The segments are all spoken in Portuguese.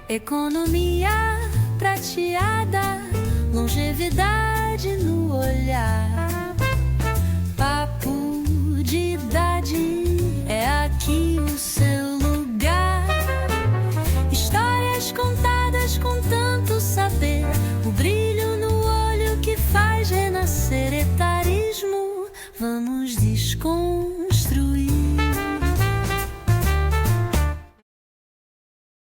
Economia prateada, longevidade no olhar. Papo de idade, é aqui o seu lugar. Histórias contadas com tanto saber, o brilho no olho que faz renascer etarismo. Vamos desconstruir.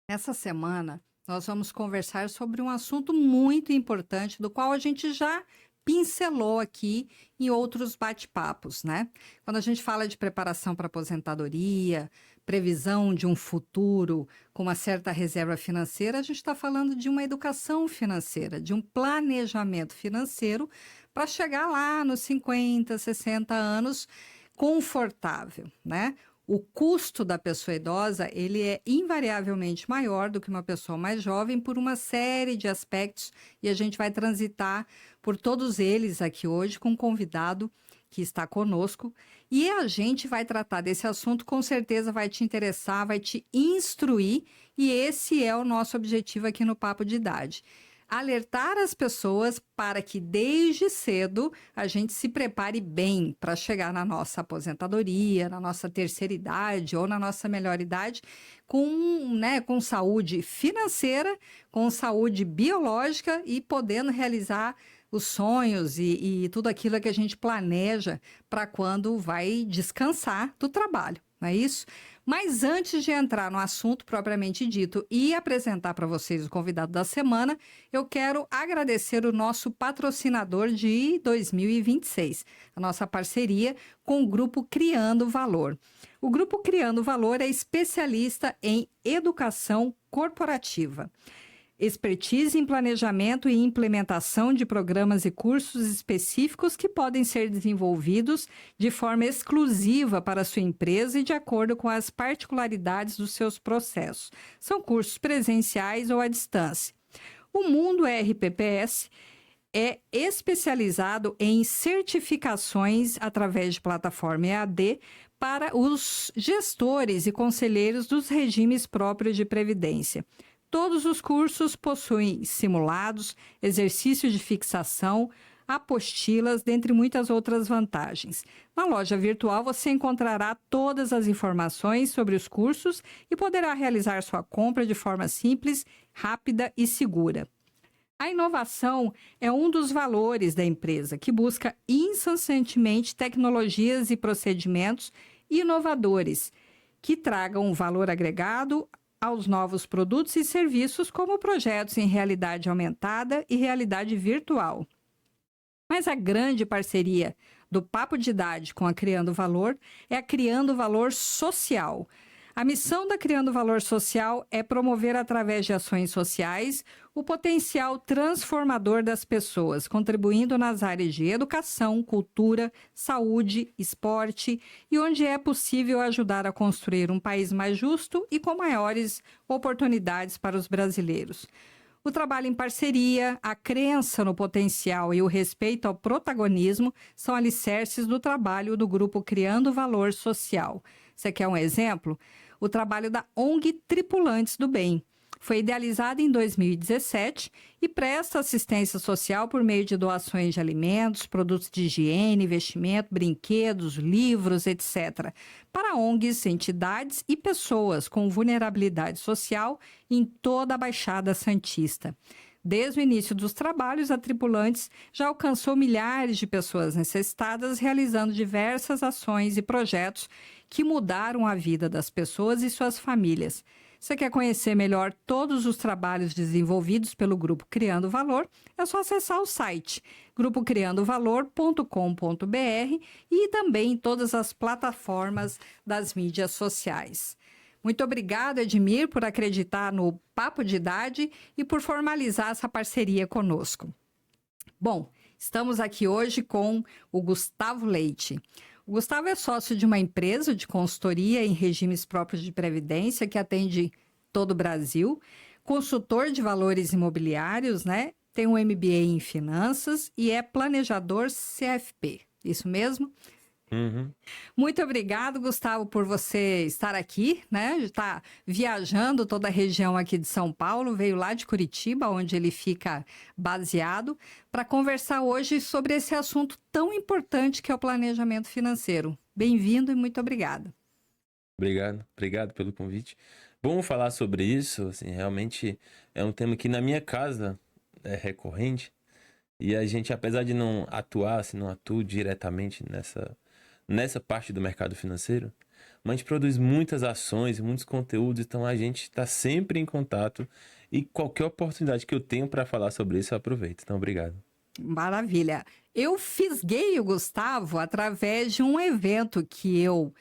Essa semana, nós vamos conversar sobre um assunto muito importante, do qual a gente já pincelou aqui em outros bate-papos, né? Quando a gente fala de preparação para aposentadoria, previsão de um futuro com uma certa reserva financeira, a gente está falando de uma educação financeira, de um planejamento financeiro para chegar lá nos 50, 60 anos confortável, né? O custo da pessoa idosa, ele é invariavelmente maior do que uma pessoa mais jovem por uma série de aspectos, e a gente vai transitar por todos eles aqui hoje com um convidado que está conosco, e a gente vai tratar desse assunto, com certeza vai te interessar, vai te instruir, e esse é o nosso objetivo aqui no Papo de Idade. Alertar as pessoas para que desde cedo a gente se prepare bem para chegar na nossa aposentadoria, na nossa terceira idade ou na nossa melhor idade com saúde financeira, com saúde biológica e podendo realizar os sonhos e tudo aquilo que a gente planeja para quando vai descansar do trabalho, não é isso? Mas antes de entrar no assunto propriamente dito e apresentar para vocês o convidado da semana, eu quero agradecer o nosso patrocinador de 2026, a nossa parceria com o Grupo Criando Valor. O Grupo Criando Valor é especialista em educação corporativa. Expertise em planejamento e implementação de programas e cursos específicos que podem ser desenvolvidos de forma exclusiva para a sua empresa e de acordo com as particularidades dos seus processos. São cursos presenciais ou à distância. O Mundo RPPS é especializado em certificações através de plataforma EAD para os gestores e conselheiros dos regimes próprios de previdência. Todos os cursos possuem simulados, exercícios de fixação, apostilas, dentre muitas outras vantagens. Na loja virtual você encontrará todas as informações sobre os cursos e poderá realizar sua compra de forma simples, rápida e segura. A inovação é um dos valores da empresa, que busca incessantemente tecnologias e procedimentos inovadores que tragam um valor agregado aos novos produtos e serviços, como projetos em realidade aumentada e realidade virtual. Mas a grande parceria do Papo de Idade com a Criando Valor é a Criando Valor Social. A missão da Criando Valor Social é promover, através de ações sociais, o potencial transformador das pessoas, contribuindo nas áreas de educação, cultura, saúde, esporte e onde é possível ajudar a construir um país mais justo e com maiores oportunidades para os brasileiros. O trabalho em parceria, a crença no potencial e o respeito ao protagonismo são alicerces do trabalho do Grupo Criando Valor Social. Você quer um exemplo? O trabalho da ONG Tripulantes do Bem. Foi idealizada em 2017 e presta assistência social por meio de doações de alimentos, produtos de higiene, investimento, brinquedos, livros, etc., para ONGs, entidades e pessoas com vulnerabilidade social em toda a Baixada Santista. Desde o início dos trabalhos, a Tripulantes já alcançou milhares de pessoas necessitadas, realizando diversas ações e projetos que mudaram a vida das pessoas e suas famílias. Você quer conhecer melhor todos os trabalhos desenvolvidos pelo Grupo Criando Valor? É só acessar o site grupocriandovalor.com.br e também em todas as plataformas das mídias sociais. Muito obrigada, Edmir, por acreditar no Papo de Idade e por formalizar essa parceria conosco. Bom, estamos aqui hoje com o Gustavo Leite. O Gustavo é sócio de uma empresa de consultoria em regimes próprios de previdência que atende todo o Brasil, consultor de valores imobiliários, né? Tem um MBA em finanças e é planejador CFP. Isso mesmo? Uhum. Muito obrigado, Gustavo, por você estar aqui, né? Está viajando toda a região aqui de São Paulo, veio lá de Curitiba, onde ele fica baseado, para conversar hoje sobre esse assunto tão importante que é o planejamento financeiro. Bem-vindo e muito obrigada. Obrigado pelo convite. Bom falar sobre isso, assim, realmente é um tema que na minha casa é recorrente e a gente, apesar de não atuar, assim, não atua diretamente nessa parte do mercado financeiro, mas a gente produz muitas ações, muitos conteúdos, então a gente está sempre em contato e qualquer oportunidade que eu tenho para falar sobre isso eu aproveito. Então, obrigado. Maravilha. Eu fisguei o Gustavo através de um evento que eu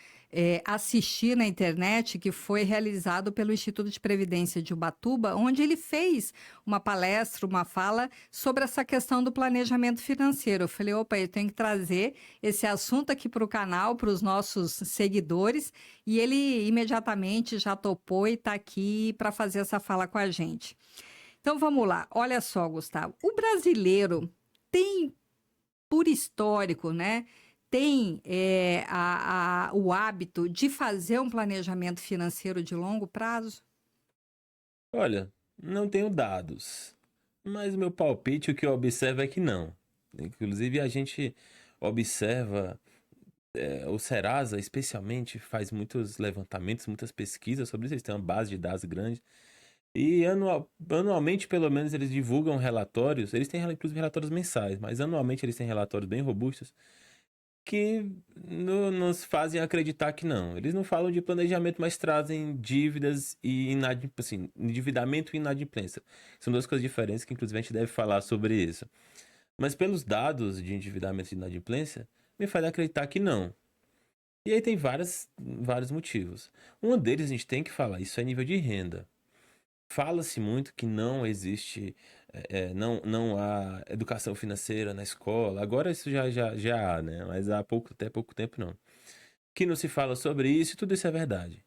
assisti na internet, que foi realizado pelo Instituto de Previdência de Ubatuba, onde ele fez uma palestra, uma fala sobre essa questão do planejamento financeiro. Eu falei, opa, eu tenho que trazer esse assunto aqui para o canal, para os nossos seguidores, e ele imediatamente já topou e está aqui para fazer essa fala com a gente. Então vamos lá, olha só, Gustavo, o brasileiro tem, por histórico, né, tem o hábito de fazer um planejamento financeiro de longo prazo? Olha, não tenho dados, mas o meu palpite, o que eu observo é que não. Inclusive, a gente observa, o Serasa, especialmente, faz muitos levantamentos, muitas pesquisas sobre isso. Eles têm uma base de dados grande. E anualmente, pelo menos, eles divulgam relatórios. Eles têm, inclusive, relatórios mensais, mas anualmente eles têm relatórios bem robustos que nos fazem acreditar que não. Eles não falam de planejamento, mas trazem dívidas e assim, endividamento e inadimplência. São duas coisas diferentes que, inclusive, a gente deve falar sobre isso. Mas pelos dados de endividamento e inadimplência, me faz acreditar que não. E aí tem vários motivos. Um deles a gente tem que falar, isso é nível de renda. Fala-se muito que não existe, não há educação financeira na escola. Agora isso já há, né? Mas até pouco tempo não. Que não se fala sobre isso, e tudo isso é verdade.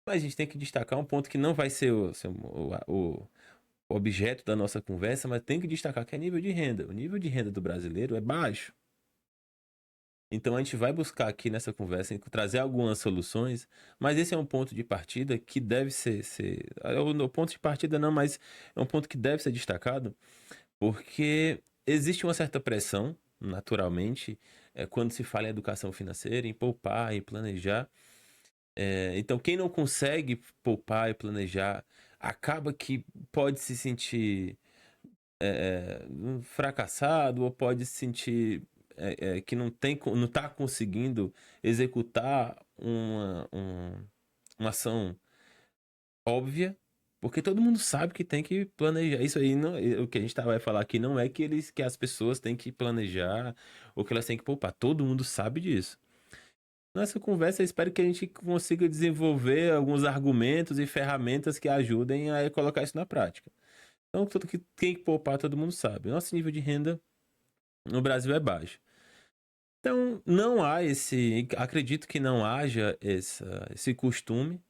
Mas a gente tem que destacar um ponto que não vai ser o objeto da nossa conversa, mas tem que destacar que é nível de renda. O nível de renda do brasileiro é baixo. Então a gente vai buscar aqui nessa conversa trazer algumas soluções, mas esse é um ponto de partida que deve ser o ponto de partida não, mas é um ponto que deve ser destacado, porque existe uma certa pressão, naturalmente, quando se fala em educação financeira, em poupar, em planejar. Então quem não consegue poupar e planejar, acaba que pode se sentir fracassado ou pode se sentir que não está conseguindo executar uma ação óbvia, porque todo mundo sabe que tem que planejar. Isso aí, não, o que a gente vai falar aqui não é que as pessoas têm que planejar ou que elas têm que poupar. Todo mundo sabe disso. Nessa conversa, eu espero que a gente consiga desenvolver alguns argumentos e ferramentas que ajudem a colocar isso na prática. Então, tudo que tem que poupar, todo mundo sabe. Nosso nível de renda no Brasil é baixo. Então, não há acredito que não haja esse costume,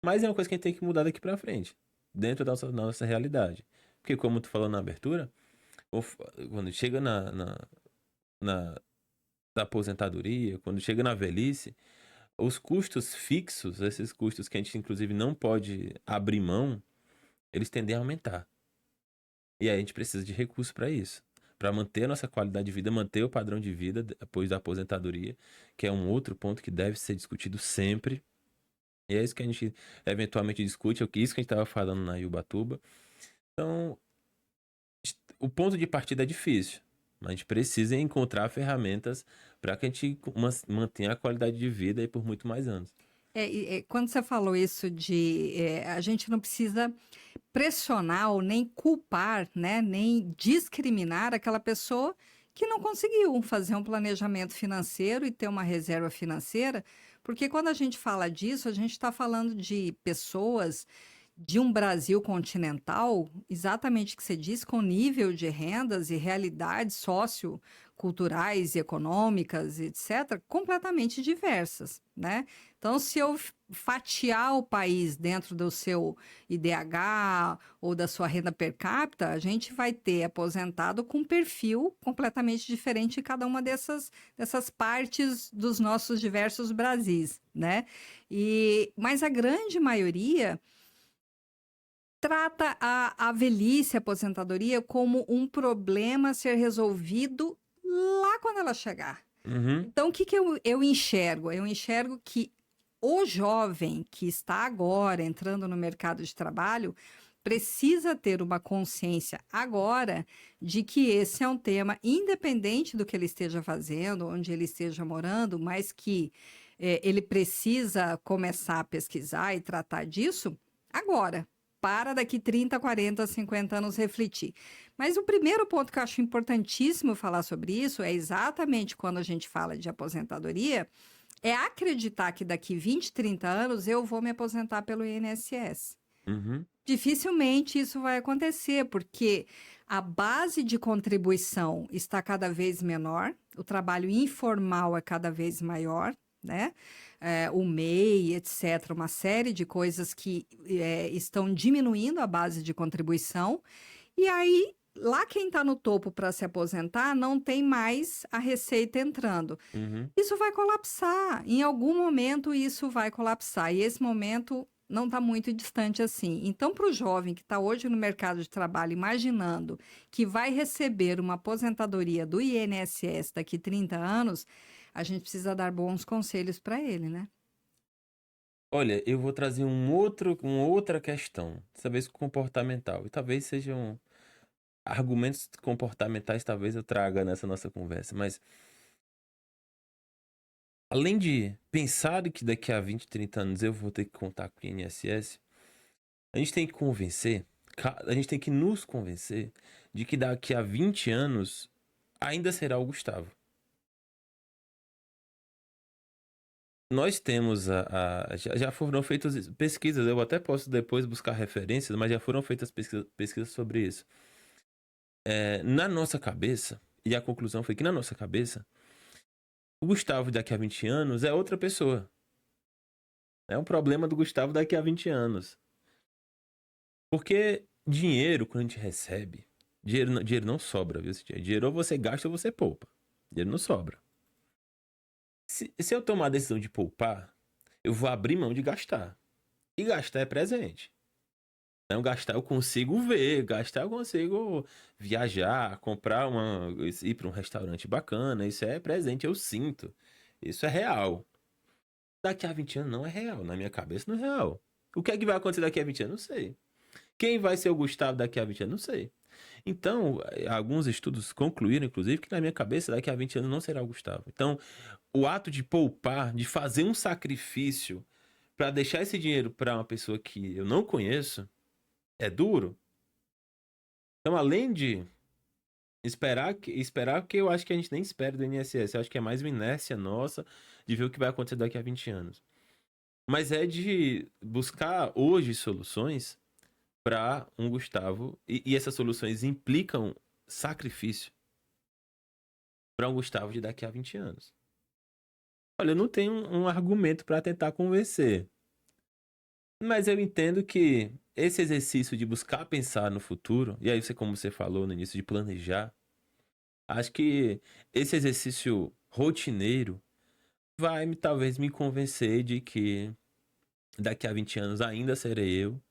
mas é uma coisa que a gente tem que mudar daqui para frente, dentro da nossa realidade. Porque, como tu falou na abertura, quando chega na aposentadoria, quando chega na velhice, os custos fixos, esses custos que a gente, inclusive, não pode abrir mão, eles tendem a aumentar. E aí a gente precisa de recursos para isso. Para manter a nossa qualidade de vida, manter o padrão de vida depois da aposentadoria, que é um outro ponto que deve ser discutido sempre. E é isso que a gente eventualmente discute, é isso que a gente estava falando na Ubatuba. Então, o ponto de partida é difícil, mas a gente precisa encontrar ferramentas para que a gente mantenha a qualidade de vida aí por muito mais anos. Quando você falou isso a gente não precisa pressionar ou nem culpar, né, nem discriminar aquela pessoa que não conseguiu fazer um planejamento financeiro e ter uma reserva financeira, porque quando a gente fala disso, a gente está falando de pessoas de um Brasil continental, exatamente o que você disse, com nível de rendas e realidade culturais e econômicas, etc., completamente diversas, né? Então, se eu fatiar o país dentro do seu IDH ou da sua renda per capita, a gente vai ter aposentado com um perfil completamente diferente em cada uma dessas partes dos nossos diversos Brasis, né? Mas a grande maioria trata a velhice, a aposentadoria, como um problema a ser resolvido lá quando ela chegar. Uhum. Então, o que eu enxergo? Eu enxergo que o jovem que está agora entrando no mercado de trabalho precisa ter uma consciência agora de que esse é um tema independente do que ele esteja fazendo, onde ele esteja morando, mas que ele precisa começar a pesquisar e tratar disso agora, para daqui 30, 40, 50 anos refletir. Mas o primeiro ponto que eu acho importantíssimo falar sobre isso é exatamente quando a gente fala de aposentadoria, é acreditar que daqui 20, 30 anos eu vou me aposentar pelo INSS. Uhum. Dificilmente isso vai acontecer, porque a base de contribuição está cada vez menor, o trabalho informal é cada vez maior, né? O MEI, etc., uma série de coisas que estão diminuindo a base de contribuição, e aí lá quem está no topo para se aposentar não tem mais a receita entrando. Uhum. Isso vai colapsar, em algum momento isso vai colapsar, e esse momento não está muito distante assim. Então, para o jovem que está hoje no mercado de trabalho, imaginando que vai receber uma aposentadoria do INSS daqui 30 anos, a gente precisa dar bons conselhos para ele, né? Olha, eu vou trazer uma outra questão, dessa vez comportamental, e talvez sejam argumentos comportamentais, talvez eu traga nessa nossa conversa, mas além de pensar que daqui a 20, 30 anos eu vou ter que contar com o INSS, a gente tem que nos convencer de que daqui a 20 anos ainda será o Gustavo. Nós temos já foram feitas pesquisas, eu até posso depois buscar referências, mas já foram feitas pesquisas sobre isso. Na nossa cabeça, e a conclusão foi que na nossa cabeça, o Gustavo daqui a 20 anos é outra pessoa. É um problema do Gustavo daqui a 20 anos. Porque dinheiro, quando a gente recebe, dinheiro não sobra, viu? Dinheiro ou você gasta ou você poupa. Dinheiro não sobra. Se eu tomar a decisão de poupar, eu vou abrir mão de gastar. E gastar é presente. Então, gastar eu consigo ver, gastar eu consigo viajar, ir para um restaurante bacana. Isso é presente, eu sinto. Isso é real. Daqui a 20 anos não é real. Na minha cabeça não é real. O que é que vai acontecer daqui a 20 anos? Não sei. Quem vai ser o Gustavo daqui a 20 anos? Não sei. Então, alguns estudos concluíram, inclusive, que na minha cabeça daqui a 20 anos não será o Gustavo. Então, o ato de poupar, de fazer um sacrifício para deixar esse dinheiro para uma pessoa que eu não conheço, é duro. Então, além de esperar que eu acho que a gente nem espera do INSS, eu acho que é mais uma inércia nossa de ver o que vai acontecer daqui a 20 anos. Mas é de buscar hoje soluções para um Gustavo, e essas soluções implicam sacrifício para um Gustavo de daqui a 20 anos. Olha, eu não tenho um argumento para tentar convencer, mas eu entendo que esse exercício de buscar pensar no futuro, e aí como você falou no início, de planejar, acho que esse exercício rotineiro vai talvez me convencer de que daqui a 20 anos ainda serei eu,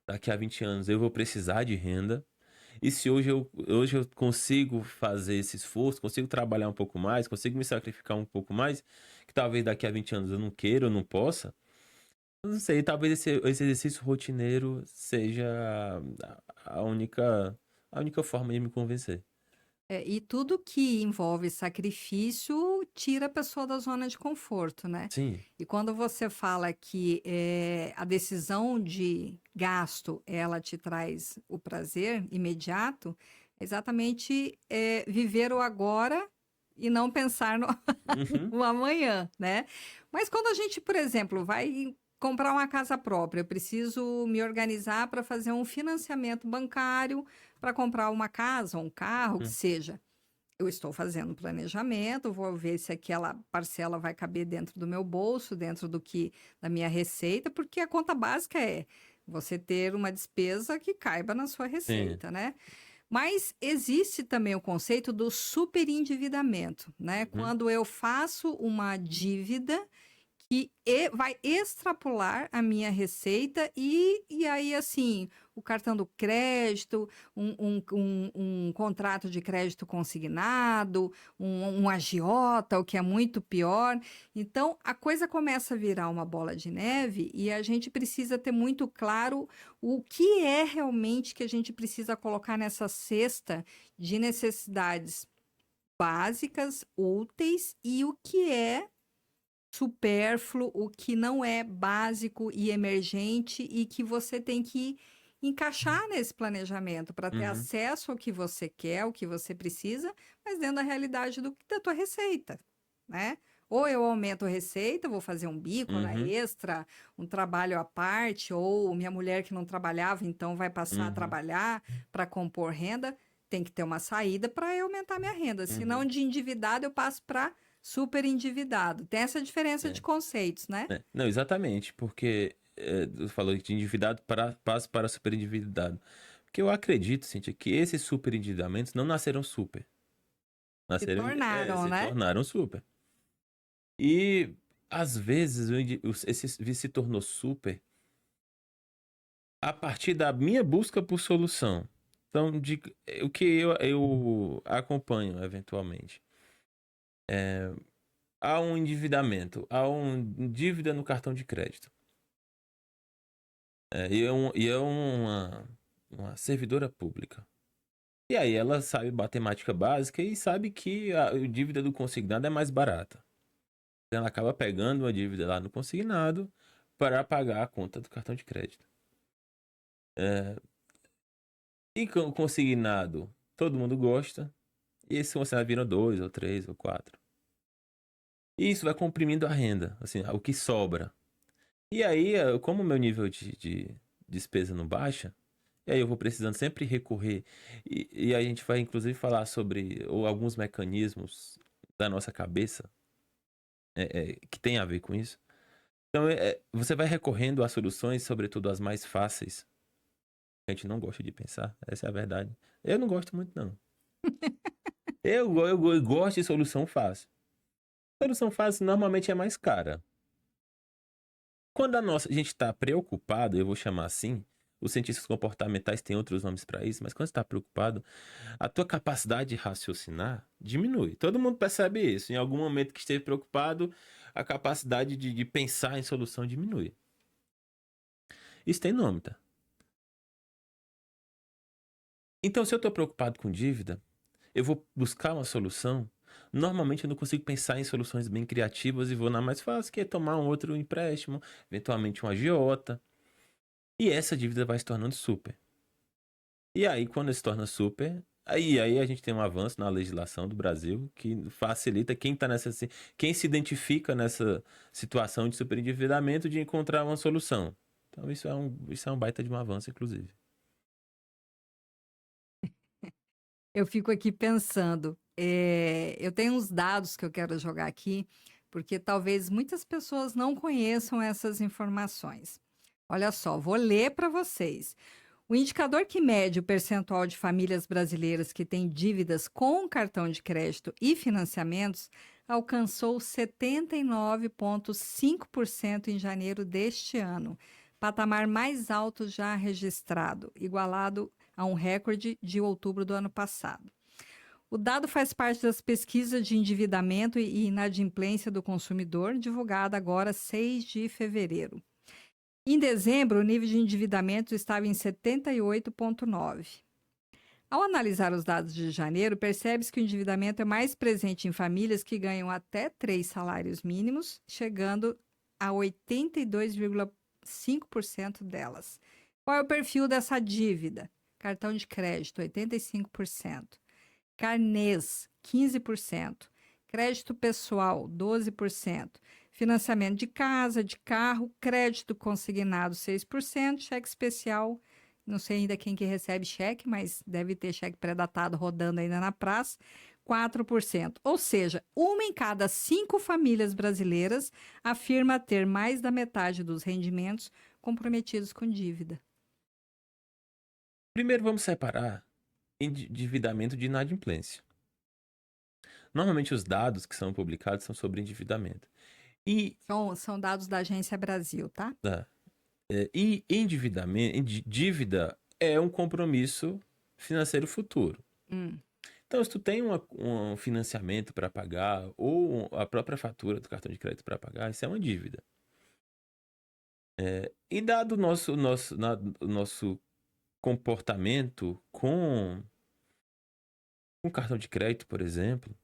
daqui a 20 anos eu vou precisar de renda, e se hoje eu consigo fazer esse esforço, consigo trabalhar um pouco mais, consigo me sacrificar um pouco mais, que talvez daqui a 20 anos eu não queira, eu não possa, eu não sei, talvez esse exercício rotineiro seja a única forma de me convencer. E tudo que envolve sacrifício tira a pessoa da zona de conforto, né? Sim. E quando você fala que a decisão de gasto, ela te traz o prazer imediato, é exatamente viver o agora e não pensar no amanhã, né? Mas quando a gente, por exemplo, vai comprar uma casa própria, eu preciso me organizar para fazer um financiamento bancário para comprar uma casa, um carro, que seja. eu estou fazendo um planejamento, vou ver se aquela parcela vai caber dentro do meu bolso, dentro da minha receita, porque a conta básica é você ter uma despesa que caiba na sua Sim. receita, né? Mas existe também o conceito do superendividamento, né? Uhum. Quando eu faço uma dívida que vai extrapolar a minha receita e aí, assim, o cartão do crédito, um contrato de crédito consignado, um agiota, o que é muito pior. Então, a coisa começa a virar uma bola de neve e a gente precisa ter muito claro o que é realmente que a gente precisa colocar nessa cesta de necessidades básicas, úteis, e o que é supérfluo, o que não é básico e emergente e que você tem que encaixar nesse planejamento para ter Uhum. acesso ao que você quer, o que você precisa, mas dentro da realidade da tua receita, né? Ou eu aumento a receita, vou fazer um bico, hora Uhum. extra, um trabalho à parte, ou minha mulher que não trabalhava, então vai passar a Uhum. trabalhar para compor renda. Tem que ter uma saída para eu aumentar minha renda. Senão, Uhum. de endividado, eu passo para super endividado. Tem essa diferença de É. conceitos, né? Não, exatamente, porque tu falou de endividado passo para super endividado. Porque eu acredito, Cíntia, que esses super endividamentos não nasceram super. Se Nasceram, tornaram, se né? tornaram super. E às vezes esse se tornou super a partir da minha busca por solução. Então, o que eu acompanho eventualmente. Há um endividamento, há uma dívida no cartão de crédito. E é uma servidora pública. E aí ela sabe matemática básica e sabe que a dívida do consignado é mais barata. Ela acaba pegando uma dívida lá no consignado para pagar a conta do cartão de crédito. E com o consignado, todo mundo gosta. E esse consignado vira 2, ou 3, ou 4. E isso vai comprimindo a renda, assim, o que sobra. E aí, como o meu nível de despesa não baixa, e aí eu vou precisando sempre recorrer. E a gente vai, inclusive, falar sobre alguns mecanismos da nossa cabeça que tem a ver com isso. Então, você vai recorrendo a soluções, sobretudo as mais fáceis. A gente não gosta de pensar, essa é a verdade. Eu não gosto muito, não. Eu gosto de solução fácil. Solução fácil normalmente é mais cara. Quando a gente está preocupado, eu vou chamar assim, os cientistas comportamentais têm outros nomes para isso, mas quando você está preocupado, a tua capacidade de raciocinar diminui. Todo mundo percebe isso. Em algum momento que esteja preocupado, a capacidade de pensar em solução diminui. Isso tem nome, tá? Então, se eu estou preocupado com dívida, eu vou buscar uma solução. Normalmente eu não consigo pensar em soluções bem criativas e vou na mais fácil, que é tomar um outro empréstimo, eventualmente um agiota. E essa dívida vai se tornando super. E aí, quando se torna super, aí a gente tem um avanço na legislação do Brasil que facilita quem se identifica nessa situação de superendividamento de encontrar uma solução. Então, isso é um baita de um avanço, inclusive. Eu fico aqui pensando, eu tenho uns dados que eu quero jogar aqui, porque talvez muitas pessoas não conheçam essas informações. Olha só, vou ler para vocês. O indicador que mede o percentual de famílias brasileiras que têm dívidas com cartão de crédito e financiamentos alcançou 79,5% em janeiro deste ano, patamar mais alto já registrado, igualado a um recorde de outubro do ano passado. O dado faz parte das pesquisas de endividamento e inadimplência do consumidor, divulgada agora 6 de fevereiro. Em dezembro, o nível de endividamento estava em 78,9. Ao analisar os dados de janeiro, percebe-se que o endividamento é mais presente em famílias que ganham até 3 salários mínimos, chegando a 82,5% delas. Qual é o perfil dessa dívida? Cartão de crédito, 85%. Carnês, 15%. Crédito pessoal, 12%. Financiamento de casa, de carro, crédito consignado, 6%. Cheque especial, não sei ainda quem que recebe cheque, mas deve ter cheque pré-datado rodando ainda na praça, 24%. Ou seja, 1 em cada 5 famílias brasileiras afirma ter mais da metade dos rendimentos comprometidos com dívida. Primeiro vamos separar endividamento de inadimplência. Normalmente os dados que são publicados são sobre endividamento. E, São dados da Agência Brasil, tá? e dívida é um compromisso financeiro futuro. Então, se tu tem um financiamento para pagar ou a própria fatura do cartão de crédito para pagar, isso é uma dívida. E dado o nosso comportamento com cartão de crédito, por exemplo,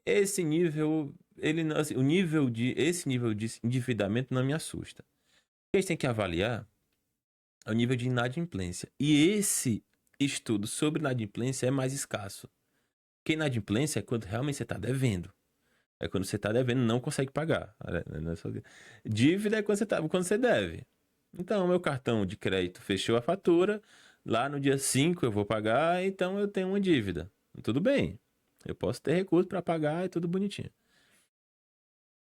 esse nível, esse nível de endividamento não me assusta. O que a gente tem que avaliar é o nível de inadimplência. E esse estudo sobre inadimplência é mais escasso. Porque inadimplência é quando realmente você está devendo. É quando você está devendo e não consegue pagar. Dívida é quando você deve. Então, meu cartão de crédito fechou a fatura, lá no dia 5 eu vou pagar, então eu tenho uma dívida. Tudo bem, eu posso ter recurso para pagar, é tudo bonitinho.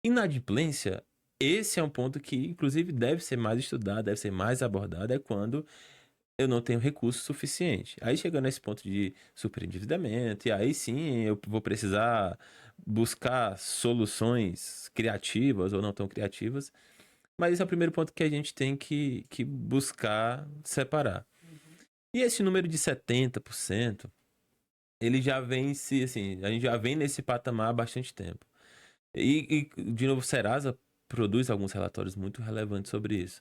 Inadimplência, esse é um ponto que, inclusive, deve ser mais estudado, deve ser mais abordado, é quando eu não tenho recurso suficiente. Aí chegando nesse ponto de superendividamento, e aí sim eu vou precisar buscar soluções criativas ou não tão criativas, mas esse é o primeiro ponto que a gente tem que buscar separar. E esse número de 70%, ele já vem assim, a gente já vem nesse patamar há bastante tempo. E de novo, o Serasa produz alguns relatórios muito relevantes sobre isso.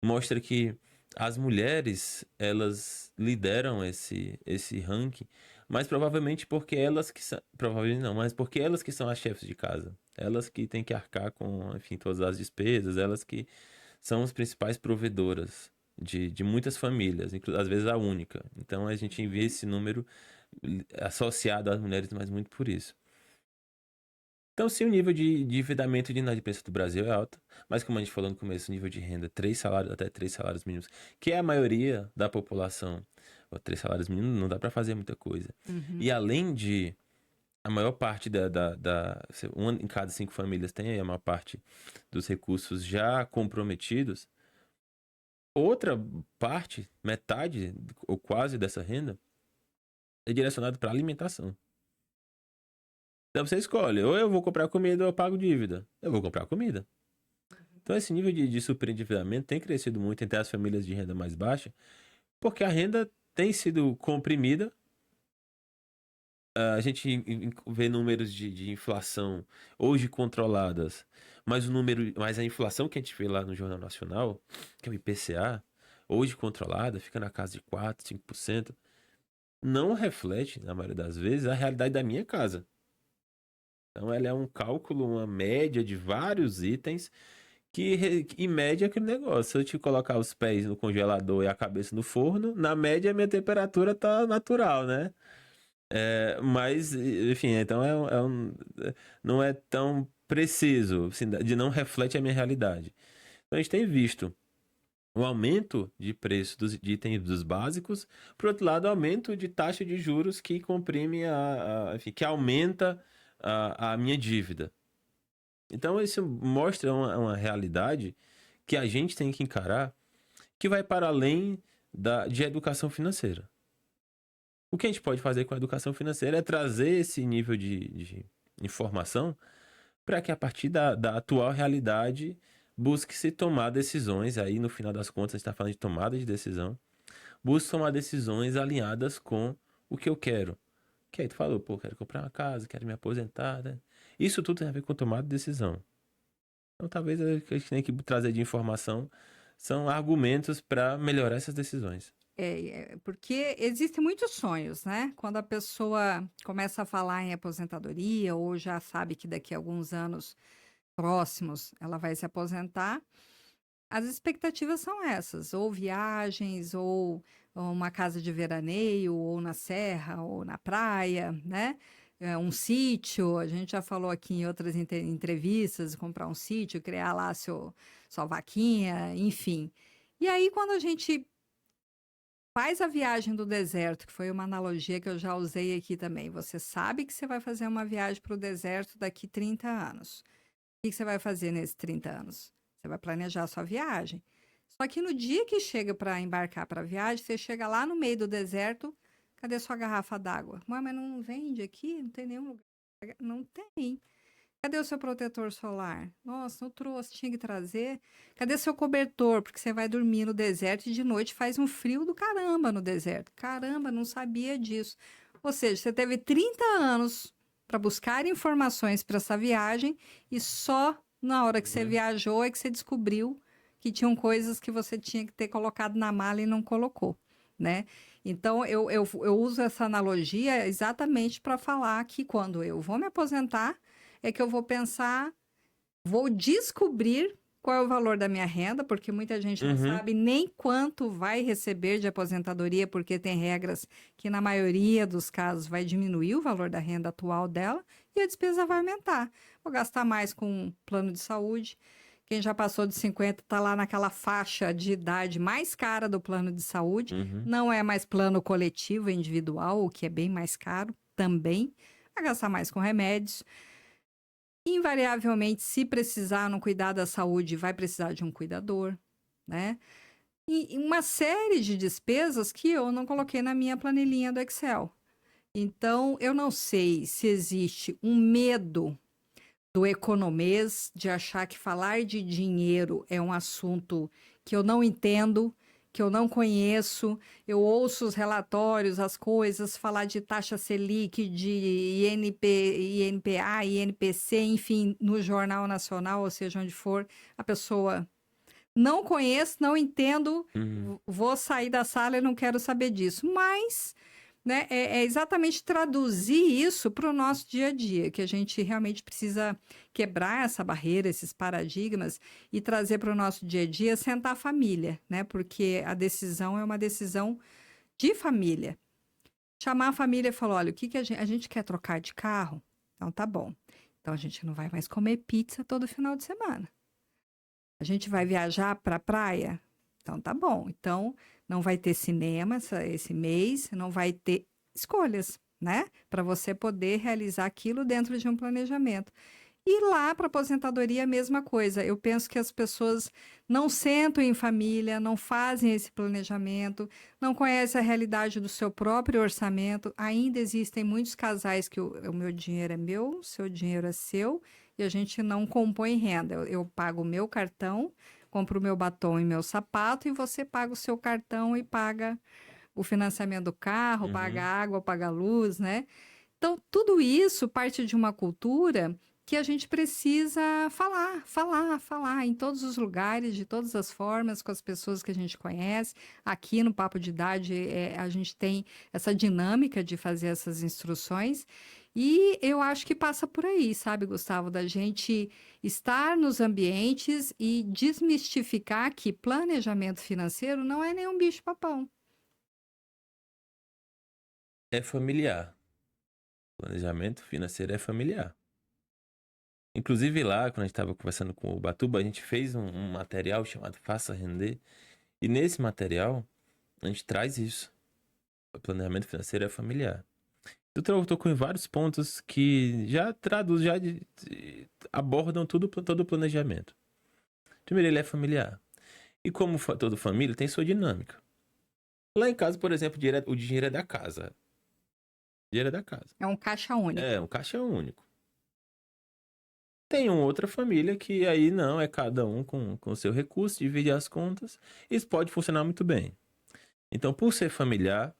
Mostra que as mulheres, elas lideram esse ranking, mas provavelmente porque elas que são... Provavelmente não, mas porque elas que são as chefes de casa. Elas que têm que arcar com, enfim, todas as despesas, elas que são as principais provedoras de muitas famílias, às vezes a única. Então a gente vê esse número associado às mulheres, mas muito por isso. Então, se o nível de endividamento e de inadimplência do Brasil é alto, mas como a gente falou no começo, o nível de renda, até 3 salários mínimos, que é a maioria da população, 3 salários mínimos não dá para fazer muita coisa. E além de a maior parte uma em cada 5 famílias tem a maior parte dos recursos já comprometidos, outra parte, metade ou quase dessa renda, é direcionado para alimentação. Então você escolhe, ou eu vou comprar comida ou eu pago dívida. Eu vou comprar comida. Então esse nível de superendividamento tem crescido muito entre as famílias de renda mais baixa, porque a renda tem sido comprimida. A gente vê números de inflação hoje controladas, mas a inflação que a gente vê lá no Jornal Nacional, que é o IPCA, hoje controlada, fica na casa de 4%, 5%, não reflete, na maioria das vezes, a realidade da minha casa. Então, ela é um cálculo, uma média de vários itens que, em média, é aquele negócio. Se eu te colocar os pés no congelador e a cabeça no forno, na média, a minha temperatura tá natural, né? Mas, enfim, então não é tão preciso, assim, não reflete a minha realidade. Então, a gente tem visto o aumento de preço de itens dos básicos, por outro lado, o aumento de taxa de juros que comprime, enfim, que aumenta a minha dívida. Então, isso mostra uma realidade que a gente tem que encarar, que vai para além de educação financeira. O que a gente pode fazer com a educação financeira é trazer esse nível de informação para que, a partir da atual realidade, busque-se tomar decisões. Aí, no final das contas, a gente está falando de tomada de decisão. Busque tomar decisões alinhadas com o que eu quero. Que aí tu falou, quero comprar uma casa, quero me aposentar, né? Isso tudo tem a ver com tomada de decisão. Então, talvez a gente tenha que trazer de informação são argumentos para melhorar essas decisões. Porque existem muitos sonhos, né? Quando a pessoa começa a falar em aposentadoria ou já sabe que daqui a alguns anos próximos ela vai se aposentar, as expectativas são essas, ou viagens, ou uma casa de veraneio, ou na serra, ou na praia, né? Um sítio, a gente já falou aqui em outras entrevistas, comprar um sítio, criar lá sua vaquinha, enfim. E aí, quando a gente faz a viagem do deserto, que foi uma analogia que eu já usei aqui também. Você sabe que você vai fazer uma viagem para o deserto daqui 30 anos. O que você vai fazer nesses 30 anos? Você vai planejar a sua viagem. Só que no dia que chega para embarcar para a viagem, você chega lá no meio do deserto, cadê sua garrafa d'água? Mas não vende aqui? Não tem nenhum lugar. Não tem. Cadê o seu protetor solar? Nossa, não trouxe, tinha que trazer. Cadê seu cobertor? Porque você vai dormir no deserto e de noite faz um frio do caramba no deserto. Caramba, não sabia disso. Ou seja, você teve 30 anos para buscar informações para essa viagem e só na hora que você viajou é que você descobriu que tinham coisas que você tinha que ter colocado na mala e não colocou, né? Então, eu uso essa analogia exatamente para falar que quando eu vou me aposentar, é que eu vou pensar, vou descobrir qual é o valor da minha renda, porque muita gente não sabe nem quanto vai receber de aposentadoria, porque tem regras que, na maioria dos casos, vai diminuir o valor da renda atual dela e a despesa vai aumentar. Vou gastar mais com plano de saúde. Quem já passou de 50 está lá naquela faixa de idade mais cara do plano de saúde. Não é mais plano coletivo, individual, o que é bem mais caro também. Vai gastar mais com remédios. Invariavelmente, se precisar não cuidar da saúde, vai precisar de um cuidador, né? E uma série de despesas que eu não coloquei na minha planilhinha do Excel. Então, eu não sei se existe um medo do economês de achar que falar de dinheiro é um assunto que eu não entendo, que eu não conheço, eu ouço os relatórios, as coisas, falar de taxa Selic, de INPA, INPC, enfim, no Jornal Nacional, ou seja, onde for, a pessoa não conhece, não entendo, vou sair da sala e não quero saber disso. Mas, né, é exatamente traduzir isso para o nosso dia a dia, que a gente realmente precisa quebrar essa barreira, esses paradigmas e trazer para o nosso dia a dia, sentar a família, né? Porque a decisão é uma decisão de família. Chamar a família e falar, olha, o que a gente quer trocar de carro? Então tá bom. Então a gente não vai mais comer pizza todo final de semana. A gente vai viajar para a praia? Então tá bom. Então não vai ter cinema esse mês, não vai ter escolhas, né? Para você poder realizar aquilo dentro de um planejamento. E lá para aposentadoria a mesma coisa. Eu penso que as pessoas não sentam em família, não fazem esse planejamento, não conhecem a realidade do seu próprio orçamento. Ainda existem muitos casais que o meu dinheiro é meu, o seu dinheiro é seu, e a gente não compõe renda. Eu pago o meu cartão, compro o meu batom e meu sapato, e você paga o seu cartão e paga o financiamento do carro, paga a água, paga a luz, né? Então, tudo isso parte de uma cultura que a gente precisa falar em todos os lugares, de todas as formas, com as pessoas que a gente conhece. Aqui no Papo de Idade, a gente tem essa dinâmica de fazer essas instruções. E eu acho que passa por aí, sabe, Gustavo, da gente estar nos ambientes e desmistificar que planejamento financeiro não é nenhum bicho-papão. É familiar. Planejamento financeiro é familiar. Inclusive lá, quando a gente estava conversando com o Ubatuba, a gente fez um material chamado Faça Render. E nesse material, a gente traz isso. O planejamento financeiro é familiar. Eu tocou em vários pontos que já traduz, abordam todo o planejamento. Primeiro, ele é familiar. E como toda família, tem sua dinâmica. Lá em casa, por exemplo, o dinheiro é da casa. O dinheiro é da casa. É um caixa único. É, um caixa único. Tem uma outra família que aí não, é cada um com o seu recurso, divide as contas. Isso pode funcionar muito bem. Então, por ser familiar,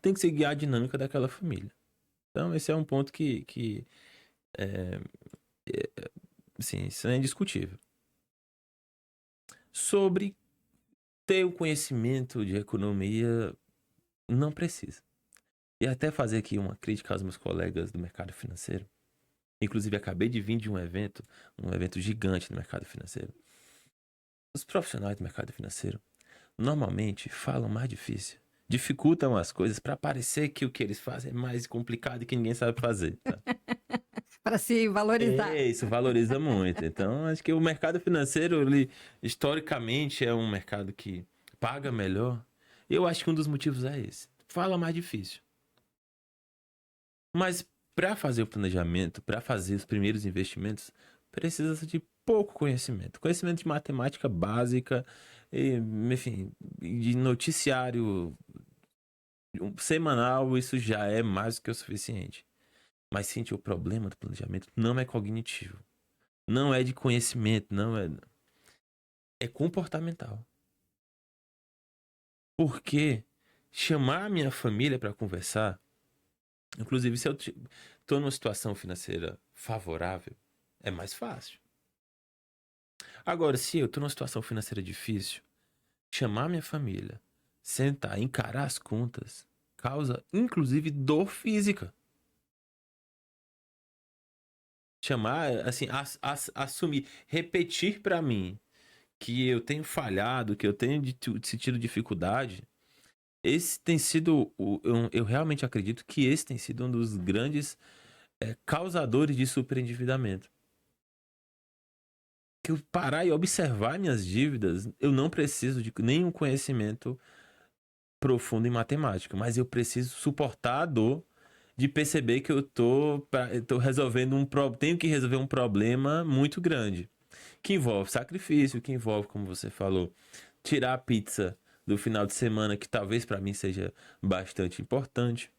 tem que seguir a dinâmica daquela família. Então, esse é um ponto que assim, isso é indiscutível. Sobre ter o conhecimento de economia, não precisa. E até fazer aqui uma crítica aos meus colegas do mercado financeiro. Inclusive, acabei de vir de um evento gigante no mercado financeiro. Os profissionais do mercado financeiro normalmente falam mais difícil. Dificultam as coisas para parecer que o que eles fazem é mais complicado e que ninguém sabe fazer. Tá? Para se valorizar. Isso valoriza muito. Então, acho que o mercado financeiro, ele, historicamente, é um mercado que paga melhor. Eu acho que um dos motivos é esse. Fala mais difícil. Mas para fazer o planejamento, para fazer os primeiros investimentos, precisa de pouco conhecimento. Conhecimento de matemática básica, enfim, de noticiário semanal, isso já é mais do que o suficiente. Mas, gente, o problema do planejamento não é cognitivo. Não é de conhecimento, não é... É comportamental. Porque chamar a minha família para conversar, inclusive se eu estou numa situação financeira favorável, é mais fácil. Agora, se eu estou numa situação financeira difícil, chamar minha família, sentar, encarar as contas, causa inclusive dor física. Chamar, assim, assumir, repetir para mim que eu tenho falhado, que eu tenho sentido dificuldade, esse tem sido, eu realmente acredito que esse tem sido um dos grandes causadores de superendividamento. Que eu parar e observar minhas dívidas, eu não preciso de nenhum conhecimento profundo em matemática, mas eu preciso suportar a dor de perceber que eu tô resolvendo tenho que resolver um problema muito grande, que envolve sacrifício, que envolve, como você falou, tirar a pizza do final de semana, que talvez para mim seja bastante importante.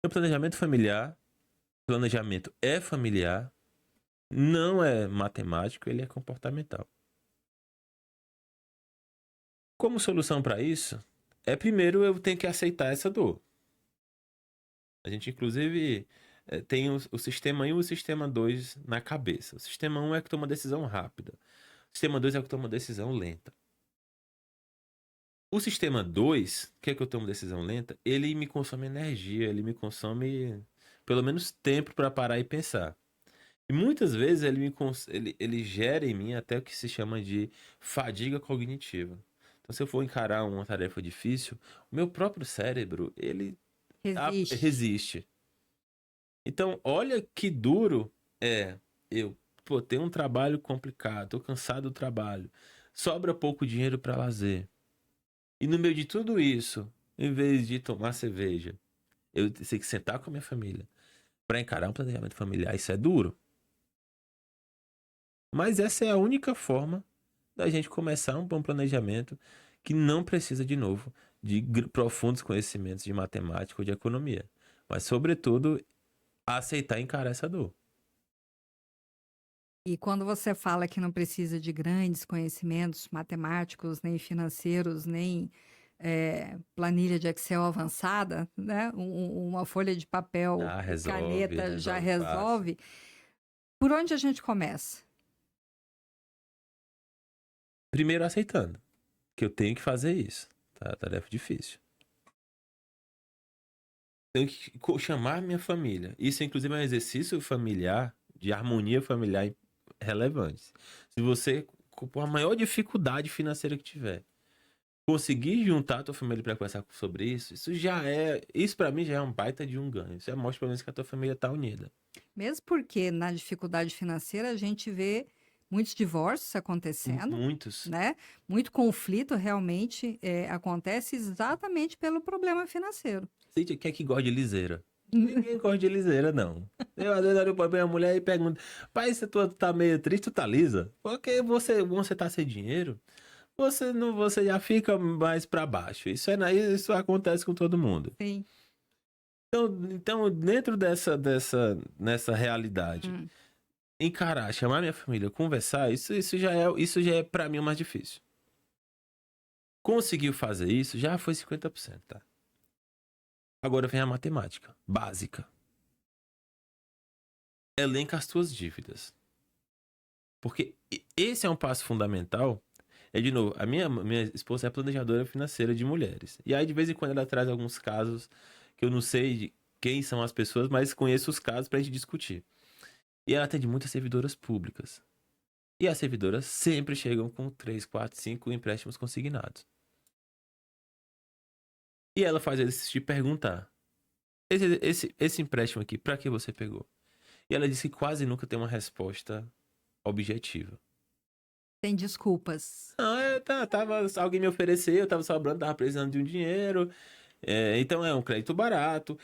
O planejamento familiar, planejamento é familiar, não é matemático, ele é comportamental. Como solução para isso, primeiro eu tenho que aceitar essa dor. A gente, inclusive, tem o sistema 1 e o sistema 2 na cabeça. O sistema 1 é que toma decisão rápida. O sistema 2 é que toma decisão lenta. O sistema 2, que é que eu tomo decisão lenta, ele me consome energia, ele me consome pelo menos tempo para parar e pensar. E muitas vezes ele gera em mim até o que se chama de fadiga cognitiva. Então, se eu for encarar uma tarefa difícil, o meu próprio cérebro, ele resiste. Então, olha que duro eu ter um trabalho complicado, tô cansado do trabalho, sobra pouco dinheiro para lazer. E no meio de tudo isso, em vez de tomar cerveja, eu tenho que sentar com a minha família para encarar um planejamento familiar. Isso é duro. Mas essa é a única forma da gente começar um bom planejamento que não precisa, de novo, de profundos conhecimentos de matemática ou de economia. Mas, sobretudo, aceitar e encarar essa dor. E quando você fala que não precisa de grandes conhecimentos matemáticos, nem financeiros, nem planilha de Excel avançada, né? Uma folha de papel, caneta já resolve. Por onde a gente começa? Primeiro aceitando que eu tenho que fazer isso. Tá? Tarefa difícil. Tenho que chamar minha família. Isso, inclusive, é um exercício familiar, de harmonia familiar relevante. Se você, com a maior dificuldade financeira que tiver, conseguir juntar a tua família para conversar sobre isso, isso para mim já é um baita de um ganho. Isso mostra pelo menos que a tua família tá unida. Mesmo porque na dificuldade financeira a gente vê muitos divórcios acontecendo. Muitos. Né? Muito conflito realmente acontece exatamente pelo problema financeiro. Quem é que gosta de liseira? Ninguém gosta de liseira, não. Eu às vezes olho pra minha mulher e pergunto: pai, se tu tá meio triste, tu tá lisa? Porque você tá sem dinheiro, você já fica mais pra baixo. Isso acontece com todo mundo. Sim. Então dentro nessa realidade, encarar, chamar minha família, conversar, isso já é pra mim o mais difícil. Conseguiu fazer isso, já foi 50%, tá? Agora vem a matemática básica. Elenca as tuas dívidas. Porque esse é um passo fundamental. De novo, a minha esposa é planejadora financeira de mulheres. E aí, de vez em quando, ela traz alguns casos que eu não sei de quem são as pessoas, mas conheço os casos pra gente discutir. E ela atende muitas servidoras públicas. E as servidoras sempre chegam com 3, 4, 5 empréstimos consignados. E ela faz eles te perguntar: esse empréstimo aqui, pra que você pegou? E ela disse que quase nunca tem uma resposta objetiva. Tem desculpas. Não, alguém me ofereceu, eu tava sobrando, tava precisando de um dinheiro. Então é um crédito barato.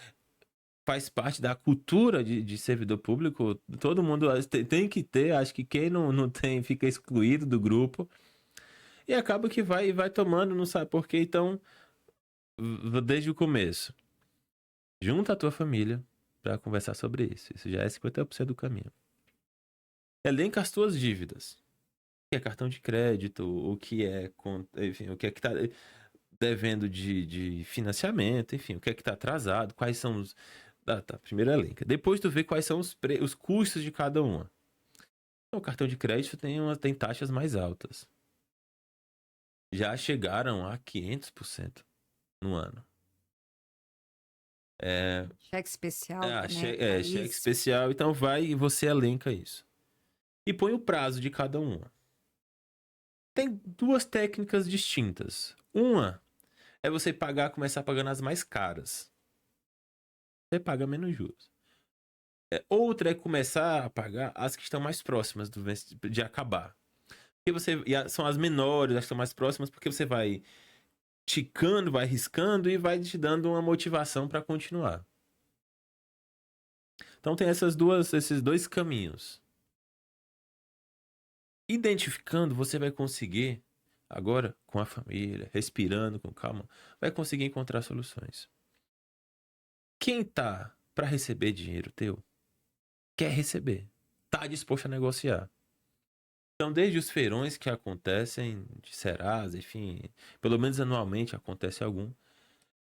Faz parte da cultura de servidor público. Todo mundo tem que ter. Acho que quem não tem fica excluído do grupo. E acaba que vai tomando, não sabe por quê. Então, desde o começo, junta a tua família para conversar sobre isso. Isso já é 50% do caminho. Elenca as tuas dívidas. O que é cartão de crédito, o que é, enfim, o que é que tá devendo de financiamento, enfim, o que é que tá atrasado, quais são os... primeiro elenca. Depois tu vê quais são os custos de cada uma. Então, o cartão de crédito tem taxas mais altas. Já chegaram a 500% no ano. Cheque especial Cheque especial. Então vai e você elenca isso. E põe o prazo de cada uma. Tem duas técnicas distintas. Uma é você começar pagando as mais caras. Você paga menos juros. Outra é começar a pagar as que estão mais próximas de acabar. São as menores, as que estão mais próximas, porque você vai ticando, vai riscando e vai te dando uma motivação para continuar. Então tem esses dois caminhos. Identificando, você vai conseguir, agora com a família, respirando com calma, vai conseguir encontrar soluções. Quem tá para receber dinheiro teu, quer receber, tá disposto a negociar. Então, desde os feirões que acontecem de Serasa, enfim, pelo menos anualmente acontece algum.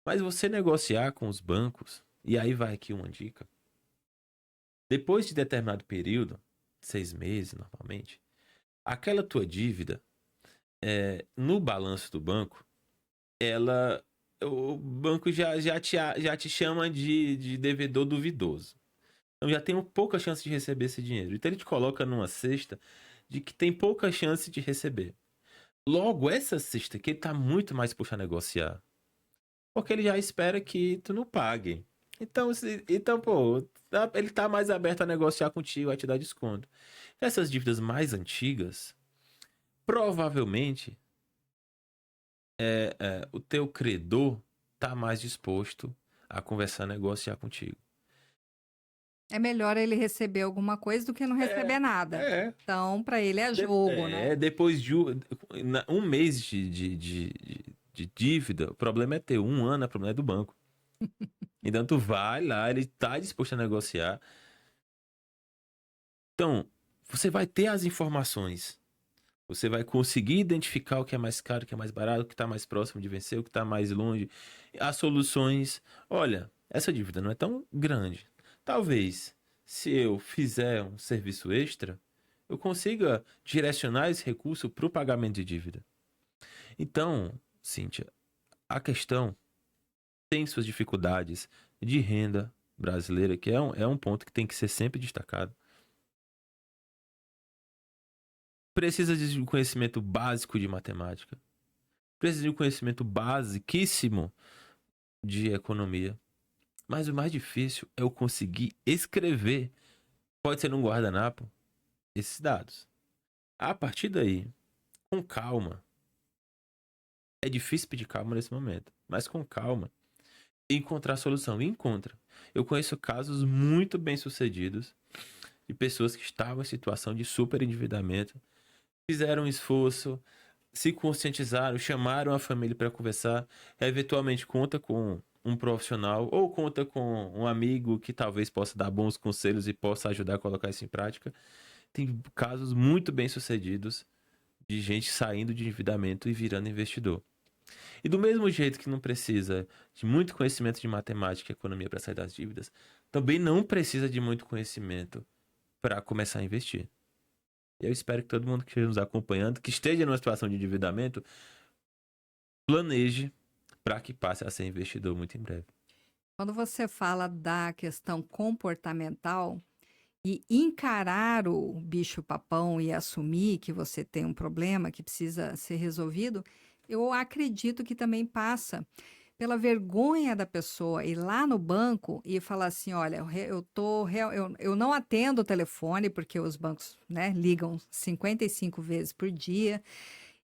Mas você negociar com os bancos, e aí vai aqui uma dica. Depois de determinado período, 6 meses normalmente, aquela tua dívida, no balanço do banco, o banco já te chama de devedor duvidoso. Então já tem pouca chance de receber esse dinheiro. Então ele te coloca numa cesta de que tem pouca chance de receber. Logo, essa cesta aqui, ele tá muito mais puxa a negociar. Porque ele já espera que tu não pague. Então, pô, ele tá mais aberto a negociar contigo, a te dar desconto. Essas dívidas mais antigas, provavelmente, o teu credor tá mais disposto a conversar, negociar contigo. É melhor ele receber alguma coisa do que não receber nada. Então, para ele é jogo, né? Depois de um mês de dívida, o problema é teu. 1 ano, o problema é do banco. Então, tu vai lá, ele tá disposto a negociar. Então, você vai ter as informações. Você vai conseguir identificar o que é mais caro, o que é mais barato, o que está mais próximo de vencer, o que está mais longe. As soluções. Olha, essa dívida não é tão grande. Talvez, se eu fizer um serviço extra, eu consiga direcionar esse recurso para o pagamento de dívida. Então, Cíntia, a questão tem suas dificuldades de renda brasileira, que é um ponto que tem que ser sempre destacado. Precisa de um conhecimento básico de matemática. Precisa de um conhecimento basiquíssimo de economia. Mas o mais difícil é eu conseguir escrever, pode ser num guardanapo, esses dados. A partir daí, com calma, é difícil pedir calma nesse momento, mas com calma, encontrar solução. E encontra. Eu conheço casos muito bem-sucedidos de pessoas que estavam em situação de superendividamento, fizeram um esforço, se conscientizaram, chamaram a família para conversar, eventualmente conta com um profissional ou conta com um amigo que talvez possa dar bons conselhos e possa ajudar a colocar isso em prática. Tem casos muito bem-sucedidos de gente saindo de endividamento e virando investidor. E do mesmo jeito que não precisa de muito conhecimento de matemática e economia para sair das dívidas, também não precisa de muito conhecimento para começar a investir. Eu espero que todo mundo que esteja nos acompanhando, que esteja numa situação de endividamento, planeje para que passe a ser investidor muito em breve. Quando você fala da questão comportamental e encarar o bicho-papão e assumir que você tem um problema que precisa ser resolvido, eu acredito que também passa pela vergonha da pessoa ir lá no banco e falar assim: olha, eu não atendo o telefone, porque os bancos, né, ligam 55 vezes por dia.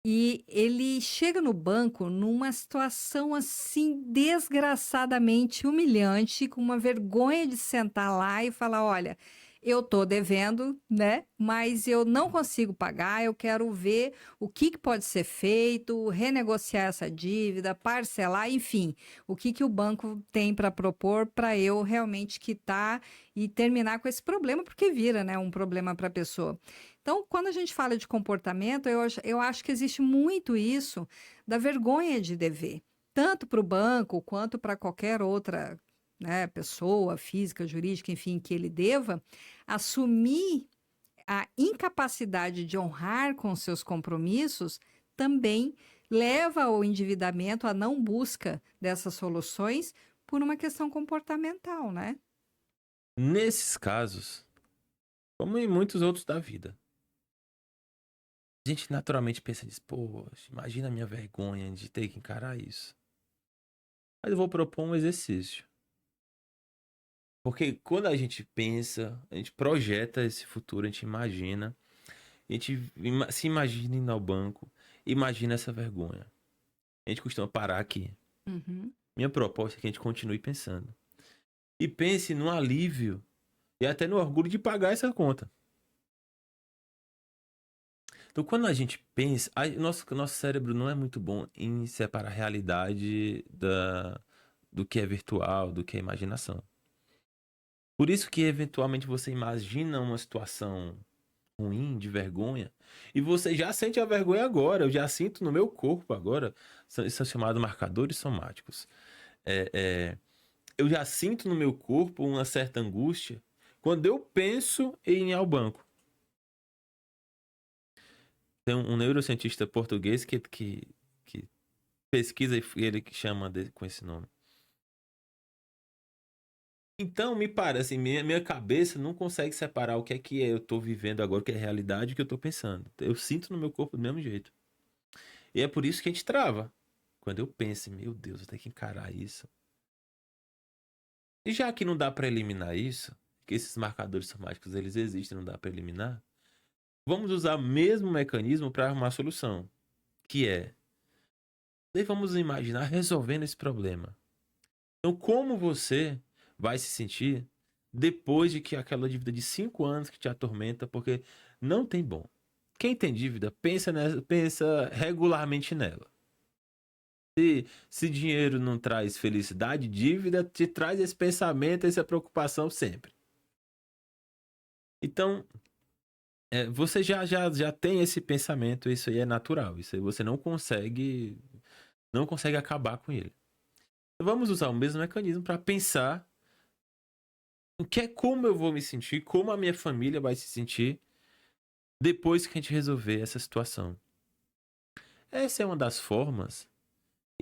E ele chega no banco numa situação assim desgraçadamente humilhante, com uma vergonha de sentar lá e falar: olha, eu tô devendo, né? Mas eu não consigo pagar, eu quero ver o que que pode ser feito, renegociar essa dívida, parcelar, enfim, o que que o banco tem para propor para eu realmente quitar e terminar com esse problema, porque vira, né, um problema para a pessoa. Então, quando a gente fala de comportamento, eu acho que existe muito isso da vergonha de dever, tanto para o banco quanto para qualquer outra, né, pessoa, física, jurídica, enfim, que ele deva, assumir a incapacidade de honrar com seus compromissos também leva ao endividamento, à não busca dessas soluções por uma questão comportamental, né? Nesses casos, como em muitos outros da vida, a gente naturalmente pensa nisso, poxa, imagina a minha vergonha de ter que encarar isso. Mas eu vou propor um exercício. Porque quando a gente pensa, a gente projeta esse futuro, a gente imagina, a gente se imagina indo ao banco, imagina essa vergonha. A gente costuma parar aqui. Uhum. Minha proposta é que a gente continue pensando. E pense no alívio e até no orgulho de pagar essa conta. Então, quando a gente pensa, nosso cérebro não é muito bom em separar a realidade do que é virtual, do que é imaginação. Por isso que, eventualmente, você imagina uma situação ruim, de vergonha, e você já sente a vergonha agora. Eu já sinto no meu corpo agora. São chamados marcadores somáticos. Eu já sinto no meu corpo uma certa angústia quando eu penso em ir ao banco. Tem um neurocientista português que pesquisa e ele que chama com esse nome. Então, me parece, minha cabeça não consegue separar o que é eu tô vivendo agora, o que é realidade e o que eu tô pensando. Eu sinto no meu corpo do mesmo jeito. E é por isso que a gente trava. Quando eu penso, meu Deus, eu tenho que encarar isso. E já que não dá para eliminar isso, que esses marcadores somáticos eles existem, não dá para eliminar, vamos usar o mesmo mecanismo para arrumar a solução, que é, vamos imaginar resolvendo esse problema. Então, como você vai se sentir depois de que aquela dívida de 5 anos que te atormenta, porque não tem bom. Quem tem dívida, pensa regularmente nela. Se dinheiro não traz felicidade, dívida te traz esse pensamento, essa preocupação sempre. Então, você já tem esse pensamento, isso aí é natural. Isso aí você não consegue acabar com ele. Vamos usar o mesmo mecanismo para pensar como eu vou me sentir, como a minha família vai se sentir depois que a gente resolver essa situação. Essa é uma das formas.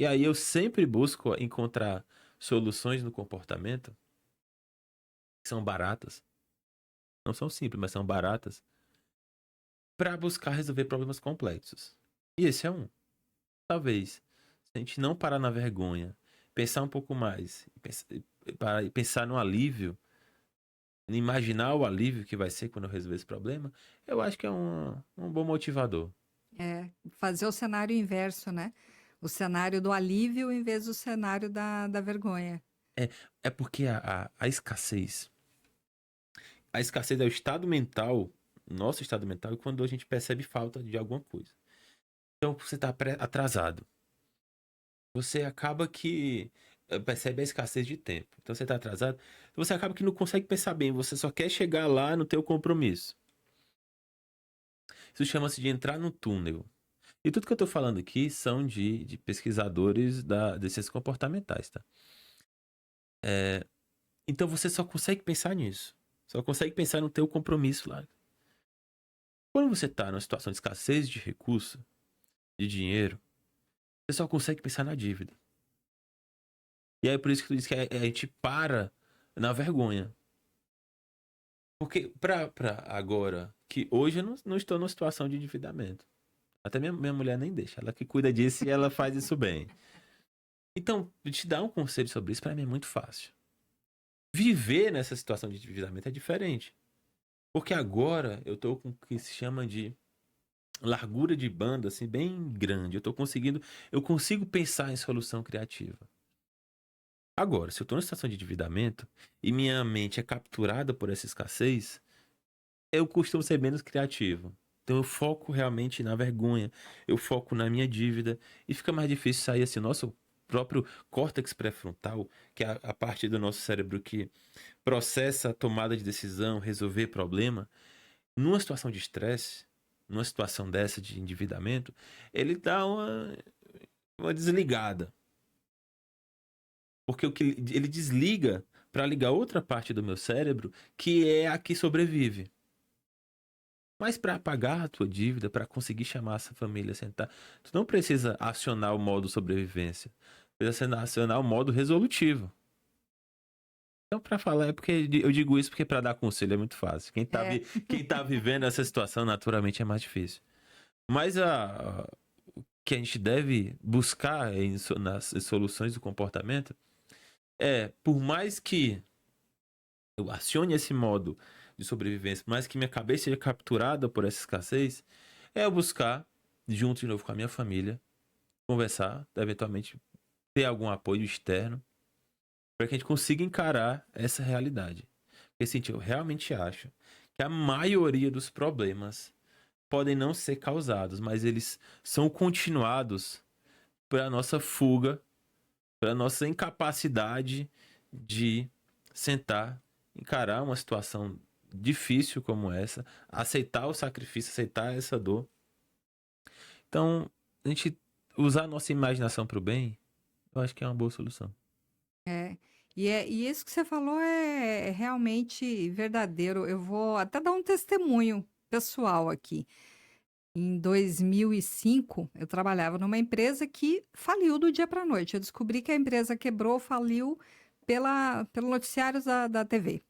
E aí eu sempre busco encontrar soluções no comportamento que são baratas. Não são simples, mas são baratas. Para buscar resolver problemas complexos. E esse é um. Talvez, se a gente não parar na vergonha, pensar um pouco mais, pensar no alívio, imaginar o alívio que vai ser quando eu resolver esse problema, eu acho que é um bom motivador. Fazer o cenário inverso, né? O cenário do alívio em vez do cenário da vergonha. É porque a escassez é o estado mental, nosso estado mental, quando a gente percebe falta de alguma coisa. Então você está atrasado. Você acaba que percebe a escassez de tempo. Então você está atrasado. Você acaba que não consegue pensar bem. Você só quer chegar lá no teu compromisso. Isso chama-se de entrar no túnel. E tudo que eu estou falando aqui são de pesquisadores de ciências comportamentais, tá? Então você só consegue pensar nisso. Só consegue pensar no teu compromisso lá. Quando você está numa situação de escassez de recurso, de dinheiro, você só consegue pensar na dívida. E aí por isso que tu diz que a gente para na vergonha. Porque pra agora, que hoje eu não estou numa situação de endividamento. Até minha mulher nem deixa. Ela que cuida disso e ela faz isso bem. Então, te dar um conselho sobre isso, para mim, é muito fácil. Viver nessa situação de endividamento é diferente. Porque agora eu tô com o que se chama de largura de banda, assim, bem grande. Eu consigo pensar em solução criativa. Agora, se eu tô numa situação de endividamento e minha mente é capturada por essa escassez, eu costumo ser menos criativo. Então eu foco realmente na vergonha, eu foco na minha dívida e fica mais difícil sair assim. Nosso próprio córtex pré-frontal, que é a parte do nosso cérebro que processa a tomada de decisão, resolver problema, numa situação de estresse, numa situação dessa de endividamento, ele dá uma desligada. Porque ele desliga para ligar outra parte do meu cérebro que é a que sobrevive. Mas para pagar a tua dívida, para conseguir chamar essa família a sentar, tu não precisa acionar o modo sobrevivência. Precisa acionar o modo resolutivo. Então, para falar, é porque eu digo isso porque para dar conselho é muito fácil. Quem tá vivendo essa situação, naturalmente, é mais difícil. Mas o que a gente deve buscar nas soluções do comportamento por mais que eu acione esse modo de sobrevivência, por mais que minha cabeça seja capturada por essa escassez, é eu buscar, junto de novo com a minha família, conversar, eventualmente ter algum apoio externo, para que a gente consiga encarar essa realidade. Porque, assim, eu realmente acho que a maioria dos problemas podem não ser causados, mas eles são continuados pela nossa fuga, pela nossa incapacidade de sentar, encarar uma situação difícil como essa, aceitar o sacrifício, aceitar essa dor. Então, a gente usar a nossa imaginação para o bem, eu acho que é uma boa solução. E isso que você falou é realmente verdadeiro. Eu vou até dar um testemunho pessoal aqui. Em 2005, eu trabalhava numa empresa que faliu do dia para a noite. Eu descobri que a empresa quebrou, faliu pelo noticiários da TV.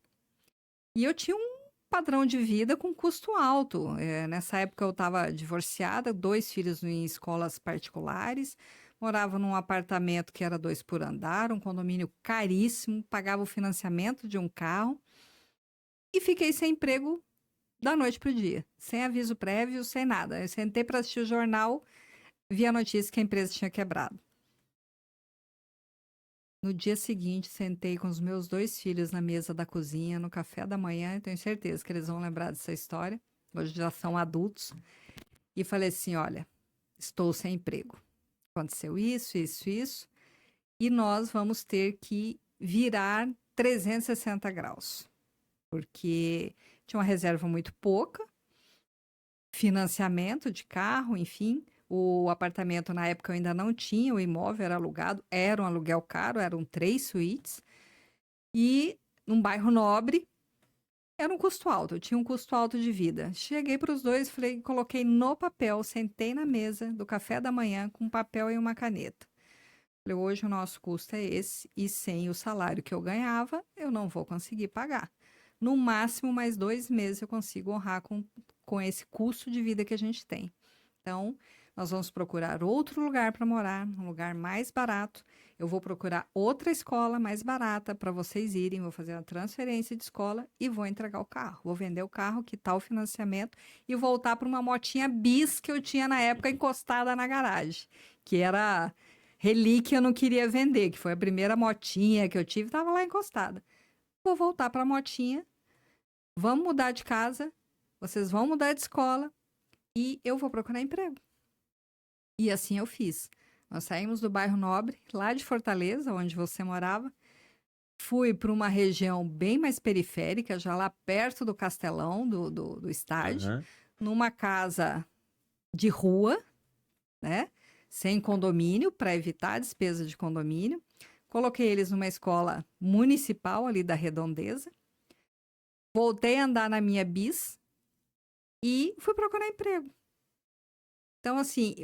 E eu tinha um padrão de vida com custo alto. Nessa época eu estava divorciada, 2 filhos em escolas particulares, morava num apartamento que era 2 por andar, um condomínio caríssimo, pagava o financiamento de um carro e fiquei sem emprego da noite para o dia, sem aviso prévio, sem nada. Eu sentei para assistir o jornal, vi a notícia que a empresa tinha quebrado. No dia seguinte, sentei com os meus 2 filhos na mesa da cozinha, no café da manhã, tenho certeza que eles vão lembrar dessa história, hoje já são adultos, e falei assim, olha, estou sem emprego. Aconteceu isso, isso, isso, e nós vamos ter que virar 360 graus, porque tinha uma reserva muito pouca, financiamento de carro, enfim. O apartamento, na época, eu ainda não tinha, o imóvel era alugado, era um aluguel caro, eram 3 suítes. E num bairro nobre, era um custo alto, eu tinha um custo alto de vida. Cheguei para os 2, falei, coloquei no papel, sentei na mesa do café da manhã com um papel e uma caneta. Falei, hoje o nosso custo é esse, e sem o salário que eu ganhava, eu não vou conseguir pagar. No máximo, mais 2 meses eu consigo honrar com esse custo de vida que a gente tem. Então, nós vamos procurar outro lugar para morar, um lugar mais barato. Eu vou procurar outra escola mais barata para vocês irem. Vou fazer uma transferência de escola e vou entregar o carro. Vou vender o carro, quitar o financiamento e voltar para uma motinha bis que eu tinha na época encostada na garagem, que era relíquia, eu não queria vender, que foi a primeira motinha que eu tive, estava lá encostada. Vou voltar para a motinha, vamos mudar de casa, vocês vão mudar de escola e eu vou procurar emprego. E assim eu fiz. Nós saímos do bairro Nobre, lá de Fortaleza, onde você morava. Fui para uma região bem mais periférica, já lá perto do Castelão, do estádio, Uhum. numa casa de rua, né? Sem condomínio, para evitar a despesa de condomínio. Coloquei eles numa escola municipal ali da Redondeza. Voltei a andar na minha bis e fui procurar emprego. Então, assim,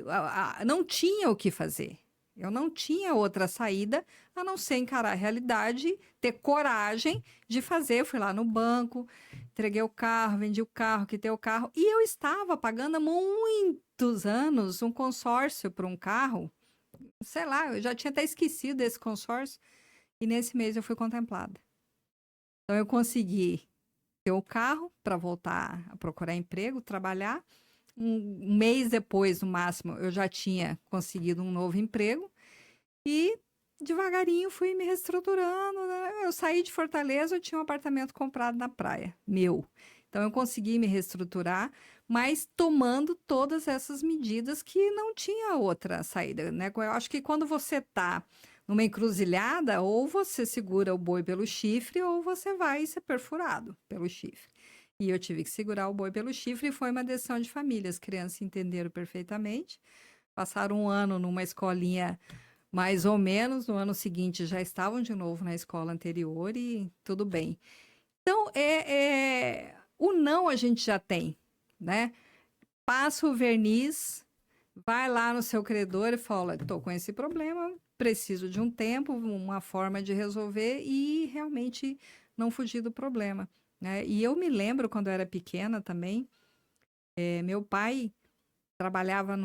não tinha o que fazer. Eu não tinha outra saída a não ser encarar a realidade, ter coragem de fazer. Eu fui lá no banco, entreguei o carro, vendi o carro, quitei o carro. E eu estava pagando há muitos anos um consórcio para um carro, sei lá, eu já tinha até esquecido desse consórcio e nesse mês eu fui contemplada. Então eu consegui ter o carro para voltar a procurar emprego, trabalhar. Um mês depois, no máximo, eu já tinha conseguido um novo emprego e devagarinho fui me reestruturando, né? Eu saí de Fortaleza, eu tinha um apartamento comprado na praia, meu. Então eu consegui me reestruturar, mas tomando todas essas medidas que não tinha outra saída, né? Eu acho que quando você está numa encruzilhada, ou você segura o boi pelo chifre, ou você vai ser perfurado pelo chifre. E eu tive que segurar o boi pelo chifre e foi uma decisão de família. As crianças entenderam perfeitamente. Passaram um ano numa escolinha mais ou menos, no ano seguinte já estavam de novo na escola anterior e tudo bem. Então, o não a gente já tem, né? Passa o verniz, vai lá no seu credor e fala, estou com esse problema, preciso de um tempo, uma forma de resolver e realmente não fugir do problema, né? E eu me lembro quando eu era pequena também, meu pai trabalhava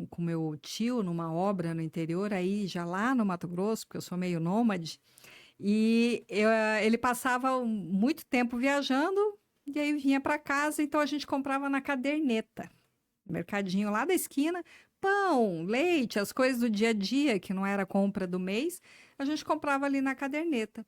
com meu tio numa obra no interior, aí já lá no Mato Grosso, porque eu sou meio nômade, e ele passava muito tempo viajando, e aí vinha para casa, então a gente comprava na caderneta, mercadinho lá da esquina, pão, leite, as coisas do dia a dia, que não era compra do mês, a gente comprava ali na caderneta.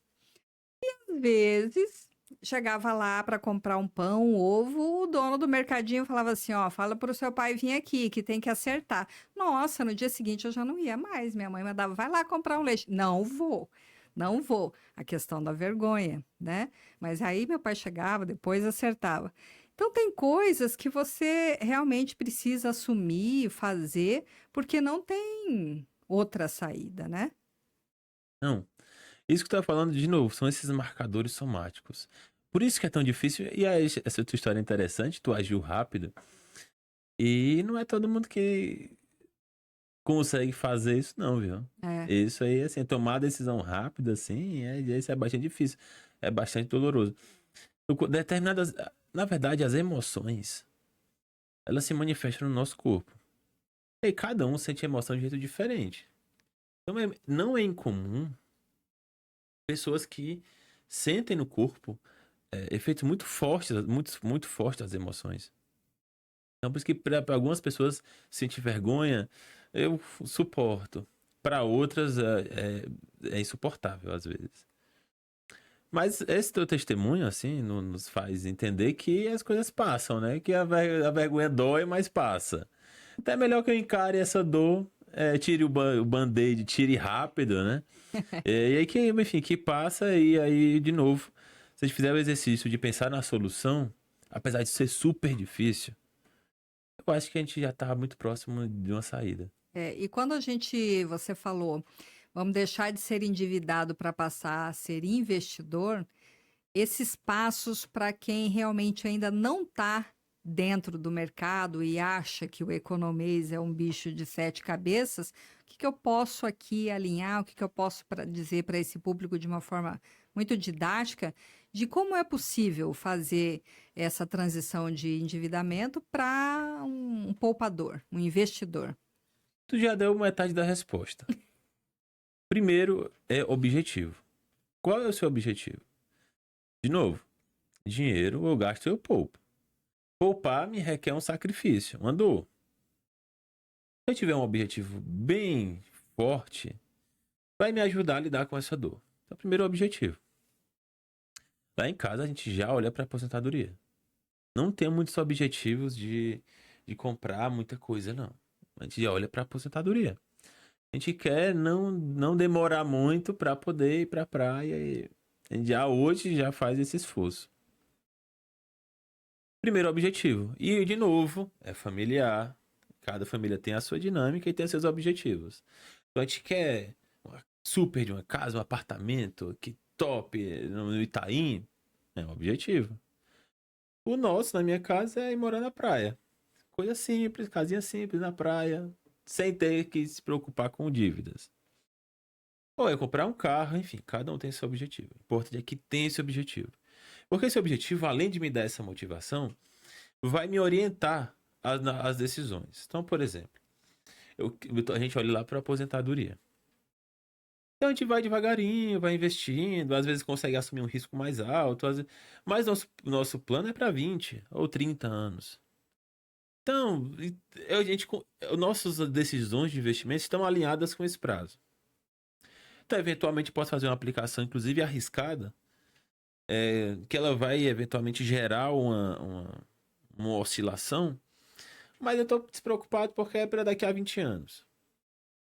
Às vezes, chegava lá para comprar um pão, um ovo, o dono do mercadinho falava assim, ó, fala para o seu pai vir aqui, que tem que acertar. Nossa, no dia seguinte eu já não ia mais, minha mãe mandava, vai lá comprar um leite. Não vou, não vou. A questão da vergonha, né? Mas aí meu pai chegava, depois acertava. Então tem coisas que você realmente precisa assumir, fazer, porque não tem outra saída, né? Não. Isso que tu tá falando, de novo, são esses marcadores somáticos. Por isso que é tão difícil. E aí, essa tua história é interessante, tu agiu rápido. E não é todo mundo que consegue fazer isso, não, viu? É. Isso aí, assim, tomar decisão rápida, assim, isso é bastante difícil. É bastante doloroso. Determinadas. Na verdade, as emoções, elas se manifestam no nosso corpo. E cada um sente emoção de um jeito diferente. Então, não é incomum pessoas que sentem no corpo efeitos muito fortes, muito fortes das emoções. Então, por isso que para algumas pessoas sentir vergonha, eu suporto. Para outras é insuportável às vezes. Mas esse teu testemunho, assim, nos faz entender que as coisas passam, né? Que a vergonha dói, mas passa. Até é melhor que eu encare essa dor, tire o band-aid, tire rápido, né? E aí que, enfim, que passa e aí, de novo, se a gente fizer o exercício de pensar na solução, apesar de ser super difícil, eu acho que a gente já tá muito próximo de uma saída. E quando você falou, vamos deixar de ser endividado para passar a ser investidor, esses passos para quem realmente ainda não está dentro do mercado e acha que o economês é um bicho de 7 cabeças, o que eu posso aqui alinhar, o que eu posso dizer para esse público de uma forma muito didática, de como é possível fazer essa transição de endividamento para um poupador, um investidor? Tu já deu metade da resposta. Primeiro é objetivo. Qual é o seu objetivo? De novo, dinheiro eu gasto e eu poupo. Poupar me requer um sacrifício, uma dor. Se eu tiver um objetivo bem forte, vai me ajudar a lidar com essa dor. Então, primeiro objetivo. Lá em casa a gente já olha para a aposentadoria. Não tem muitos objetivos de comprar muita coisa, não. A gente já olha para a aposentadoria. A gente quer não demorar muito para poder ir para a praia. E a gente hoje já faz esse esforço. Primeiro objetivo. E, de novo, é familiar. Cada família tem a sua dinâmica e tem seus objetivos. Então, a gente quer super de uma casa, um apartamento, que top, no Itaim. É um objetivo. O nosso, na minha casa, é ir morar na praia. Coisa simples, casinha simples na praia, sem ter que se preocupar com dívidas. Ou é comprar um carro, enfim, cada um tem seu objetivo. O importante é que tem esse objetivo. Porque esse objetivo, além de me dar essa motivação, vai me orientar às decisões. Então, por exemplo, a gente olha lá para aposentadoria. Então a gente vai devagarinho, vai investindo, às vezes consegue assumir um risco mais alto, mas nosso plano é para 20 ou 30 anos. Então, nossas decisões de investimento estão alinhadas com esse prazo. Então, eventualmente, posso fazer uma aplicação, inclusive arriscada, que ela vai eventualmente gerar uma oscilação, mas eu estou despreocupado porque é para daqui a 20 anos.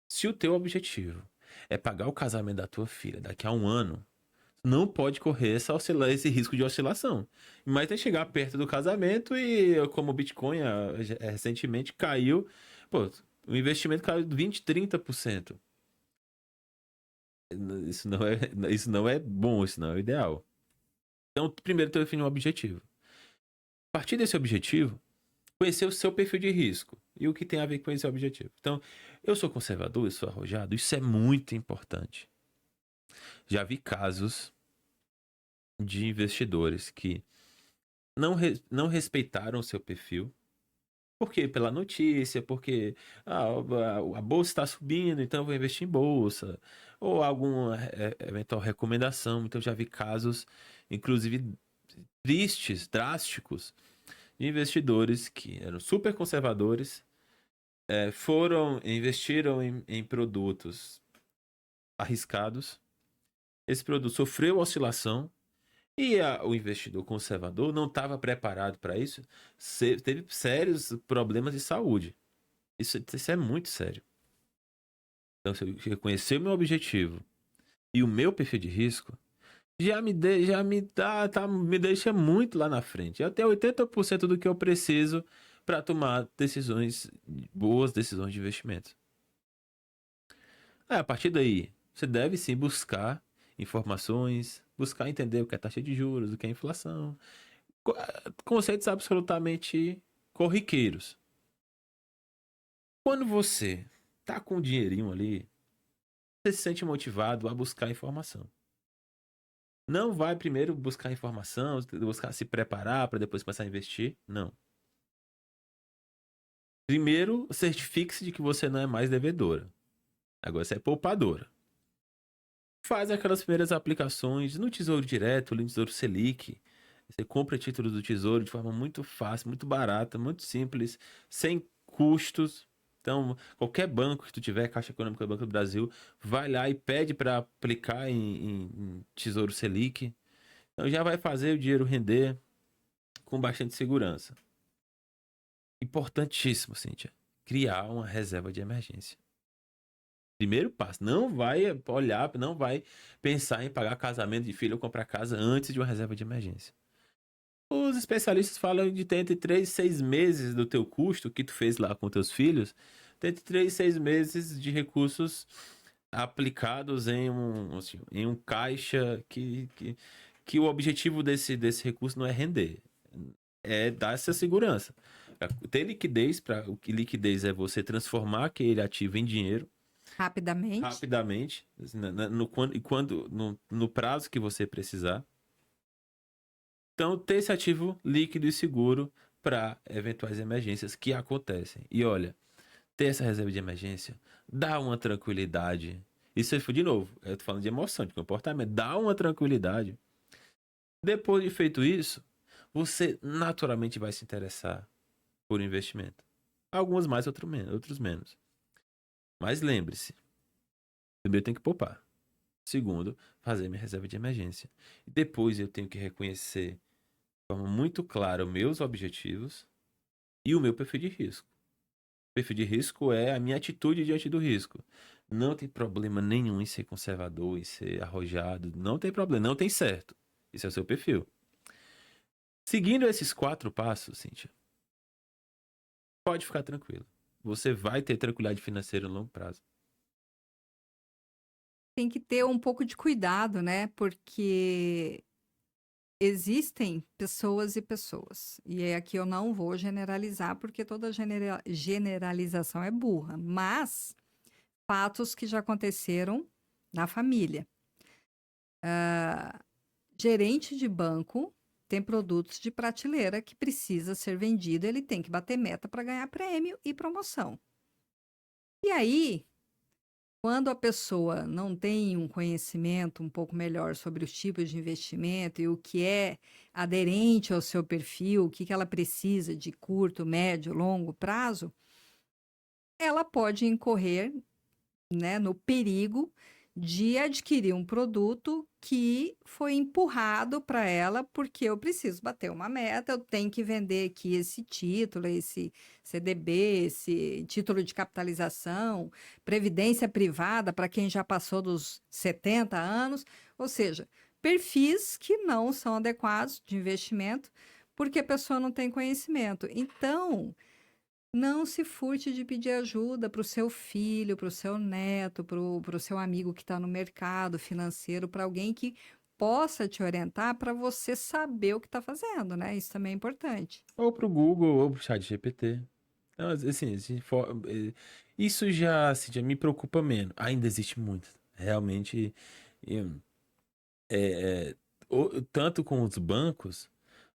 Se o teu objetivo é pagar o casamento da tua filha daqui a um ano, não pode correr esse risco de oscilação. Mas tem que chegar perto do casamento e, como o Bitcoin recentemente caiu, pô, o investimento caiu 20%, 30%. Isso não é bom, isso não é o ideal. Então, primeiro, tu define um objetivo. A partir desse objetivo, conhecer o seu perfil de risco e o que tem a ver com esse objetivo. Então, eu sou conservador, eu sou arrojado, isso é muito importante. Já vi casos de investidores que não respeitaram o seu perfil. Por quê? Pela notícia, porque a bolsa está subindo, então eu vou investir em bolsa. Ou alguma eventual recomendação. Então já vi casos, inclusive tristes, drásticos, de investidores que eram super conservadores, investiram em produtos arriscados. Esse produto sofreu oscilação e o investidor conservador não estava preparado para isso, teve sérios problemas de saúde. Isso é muito sério. Então, se eu reconhecer o meu objetivo e o meu perfil de risco, me deixa muito lá na frente. Até 80% do que eu preciso para tomar boas decisões de investimento. A partir daí, você deve sim buscar informações, buscar entender o que é taxa de juros, o que é inflação. Conceitos absolutamente corriqueiros. Quando você tá com um dinheirinho ali, você se sente motivado a buscar informação. Não vai primeiro buscar informação, buscar se preparar para depois começar a investir. Não. Primeiro, certifique-se de que você não é mais devedora. Agora você é poupadora. Faz aquelas primeiras aplicações no Tesouro Direto, no Tesouro Selic. Você compra títulos do Tesouro de forma muito fácil, muito barata, muito simples, sem custos. Então, qualquer banco que tu tiver, Caixa Econômica do Banco do Brasil, vai lá e pede para aplicar em Tesouro Selic. Então, já vai fazer o dinheiro render com bastante segurança. Importantíssimo, Cíntia, criar uma reserva de emergência. Primeiro passo, não vai olhar, não vai pensar em pagar casamento de filho ou comprar casa antes de uma reserva de emergência. Os especialistas falam de ter entre 3 e 6 meses do teu custo que tu fez lá com teus filhos, ter entre 3 e 6 meses de recursos aplicados em um caixa que o objetivo desse recurso não é render, é dar essa segurança. Ter liquidez, o que liquidez é você transformar aquele ativo em dinheiro, rapidamente, no prazo que você precisar. Então, ter esse ativo líquido e seguro para eventuais emergências que acontecem. E olha, ter essa reserva de emergência dá uma tranquilidade. Isso foi, de novo, eu tô falando de emoção, de comportamento, dá uma tranquilidade. Depois de feito isso, você naturalmente vai se interessar por investimento. Alguns mais, outros menos. Mas lembre-se, primeiro tem que poupar. Segundo, fazer minha reserva de emergência. E depois eu tenho que reconhecer de forma muito clara os meus objetivos e o meu perfil de risco. O perfil de risco é a minha atitude diante do risco. Não tem problema nenhum em ser conservador, em ser arrojado. Não tem problema, não tem certo. Esse é o seu perfil. Seguindo esses 4 passos, Cíntia, pode ficar tranquilo. Você vai ter tranquilidade financeira no longo prazo. Tem que ter um pouco de cuidado, né? Porque existem pessoas e pessoas. E aqui eu não vou generalizar, porque toda generalização é burra. Mas fatos que já aconteceram na família. Gerente de banco tem produtos de prateleira que precisa ser vendido, ele tem que bater meta para ganhar prêmio e promoção. E aí, quando a pessoa não tem um conhecimento um pouco melhor sobre os tipos de investimento e o que é aderente ao seu perfil, o que que ela precisa de curto, médio, longo prazo, ela pode incorrer, né, no perigo de adquirir um produto que foi empurrado para ela porque eu preciso bater uma meta, eu tenho que vender aqui esse título, esse CDB, esse título de capitalização, previdência privada para quem já passou dos 70 anos, ou seja, perfis que não são adequados de investimento porque a pessoa não tem conhecimento. Então, não se furte de pedir ajuda para o seu filho, para o seu neto, para o seu amigo que está no mercado financeiro, para alguém que possa te orientar para você saber o que está fazendo, né? Isso também é importante. Ou pro Google, ou pro ChatGPT. Então, assim, isso já, assim, já me preocupa menos. Ainda existe muito. Realmente, eu- tanto com os bancos,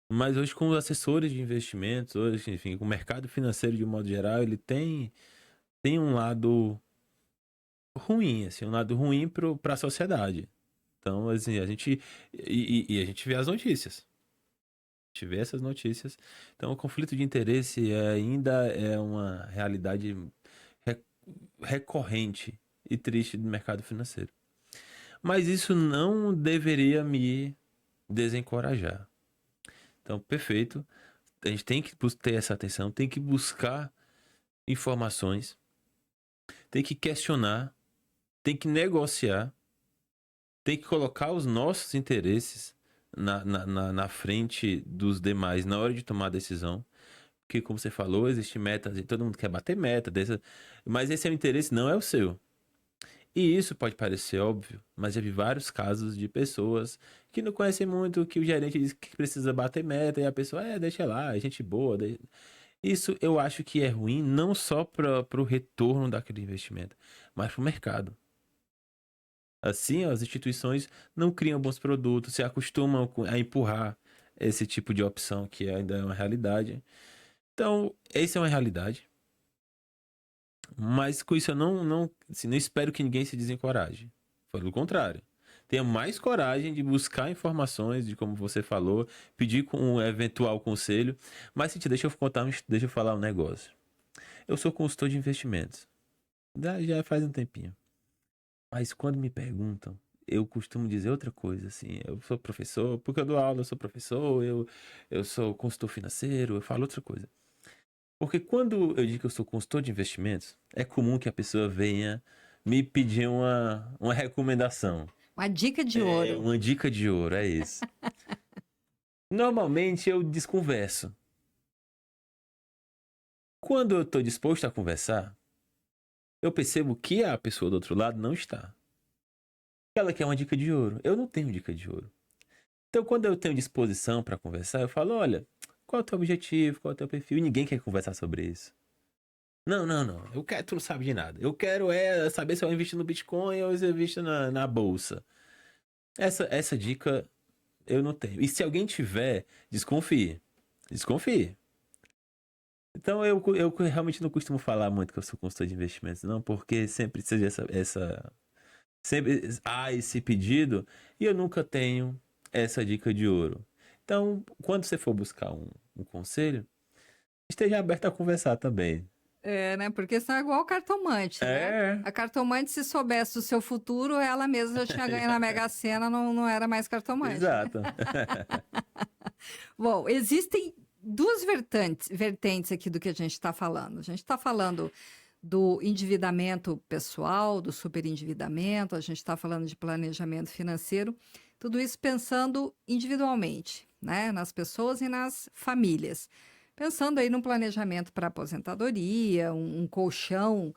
mas hoje com os assessores de investimentos, hoje, enfim, o mercado financeiro de um modo geral, ele tem um lado ruim, assim, um lado ruim para a sociedade. Então, assim, a gente vê as notícias. A gente vê essas notícias. Então, o conflito de interesse ainda é uma realidade re- recorrente e triste do mercado financeiro. Mas isso não deveria me desencorajar. Então, perfeito. A gente tem que ter essa atenção, tem que buscar informações, tem que questionar, tem que negociar, tem que colocar os nossos interesses na frente dos demais na hora de tomar a decisão. Porque, como você falou, existe metas e todo mundo quer bater meta, mas esse é o interesse, não é o seu. E isso pode parecer óbvio, mas já vi vários casos de pessoas que não conhecem muito, que o gerente diz que precisa bater meta e a pessoa, deixa lá, é gente boa. Isso eu acho que é ruim não só para o retorno daquele investimento, mas para o mercado. Assim, as instituições não criam bons produtos, se acostumam a empurrar esse tipo de opção que ainda é uma realidade. Então, essa é uma realidade. Mas com isso eu assim, não espero que ninguém se desencoraje. Pelo contrário. Tenha mais coragem de buscar informações, de como você falou, pedir com um eventual conselho. Mas, deixa eu falar um negócio. Eu sou consultor de investimentos. Já faz um tempinho. Mas quando me perguntam, eu costumo dizer outra coisa, assim. Eu sou professor, porque eu dou aula, eu sou professor, eu sou consultor financeiro, eu falo outra coisa. Porque quando eu digo que eu sou consultor de investimentos, é comum que a pessoa venha me pedir uma recomendação. Uma dica de ouro. Uma dica de ouro, é isso. Normalmente eu desconverso. Quando eu estou disposto a conversar, eu percebo que a pessoa do outro lado não está. Ela quer uma dica de ouro. Eu não tenho dica de ouro. Então, quando eu tenho disposição para conversar, eu falo, olha, qual é o teu objetivo, qual é o teu perfil? E ninguém quer conversar sobre isso. Não. Tu não sabe de nada. Eu quero saber se eu invisto no Bitcoin ou se eu invisto na bolsa. Essa dica eu não tenho. E se alguém tiver, desconfie. Desconfie. Então eu realmente não costumo falar muito que eu sou consultor de investimentos, não, porque sempre seja sempre há esse pedido e eu nunca tenho essa dica de ouro. Então, quando você for buscar um conselho, esteja aberto a conversar também. É, né? Porque senão é igual cartomante, né? A cartomante, se soubesse o seu futuro, ela mesma já tinha ganho na Mega Sena, não era mais cartomante. Exato. Bom, existem duas vertentes aqui do que a gente está falando. A gente está falando do endividamento pessoal, do superendividamento, a gente está falando de planejamento financeiro, tudo isso pensando individualmente, né? Nas pessoas e nas famílias. Pensando aí num planejamento para aposentadoria, um colchão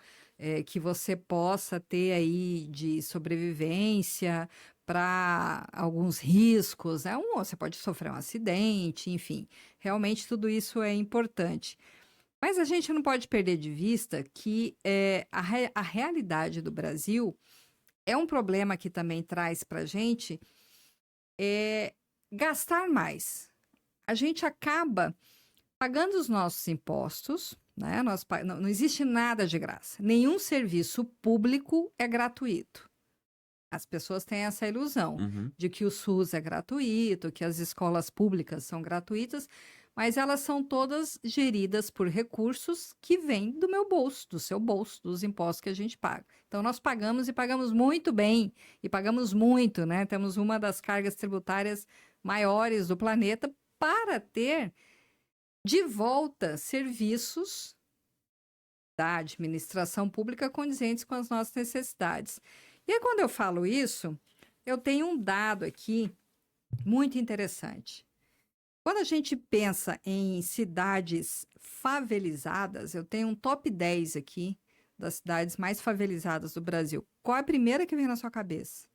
que você possa ter aí de sobrevivência para alguns riscos, né? Você pode sofrer um acidente, enfim. Realmente tudo isso é importante. Mas a gente não pode perder de vista que a realidade do Brasil é um problema que também traz para a gente gastar mais. A gente acaba pagando os nossos impostos, né? Não existe nada de graça. Nenhum serviço público é gratuito. As pessoas têm essa ilusão Uhum. de que o SUS é gratuito, que as escolas públicas são gratuitas, mas elas são todas geridas por recursos que vêm do meu bolso, do seu bolso, dos impostos que a gente paga. Então, nós pagamos e pagamos muito bem, e pagamos muito, né? Temos uma das cargas tributárias maiores do planeta para ter de volta serviços da administração pública condizentes com as nossas necessidades. E aí, quando eu falo isso, eu tenho um dado aqui muito interessante. Quando a gente pensa em cidades favelizadas, eu tenho um top 10 aqui das cidades mais favelizadas do Brasil. Qual é a primeira que vem na sua cabeça?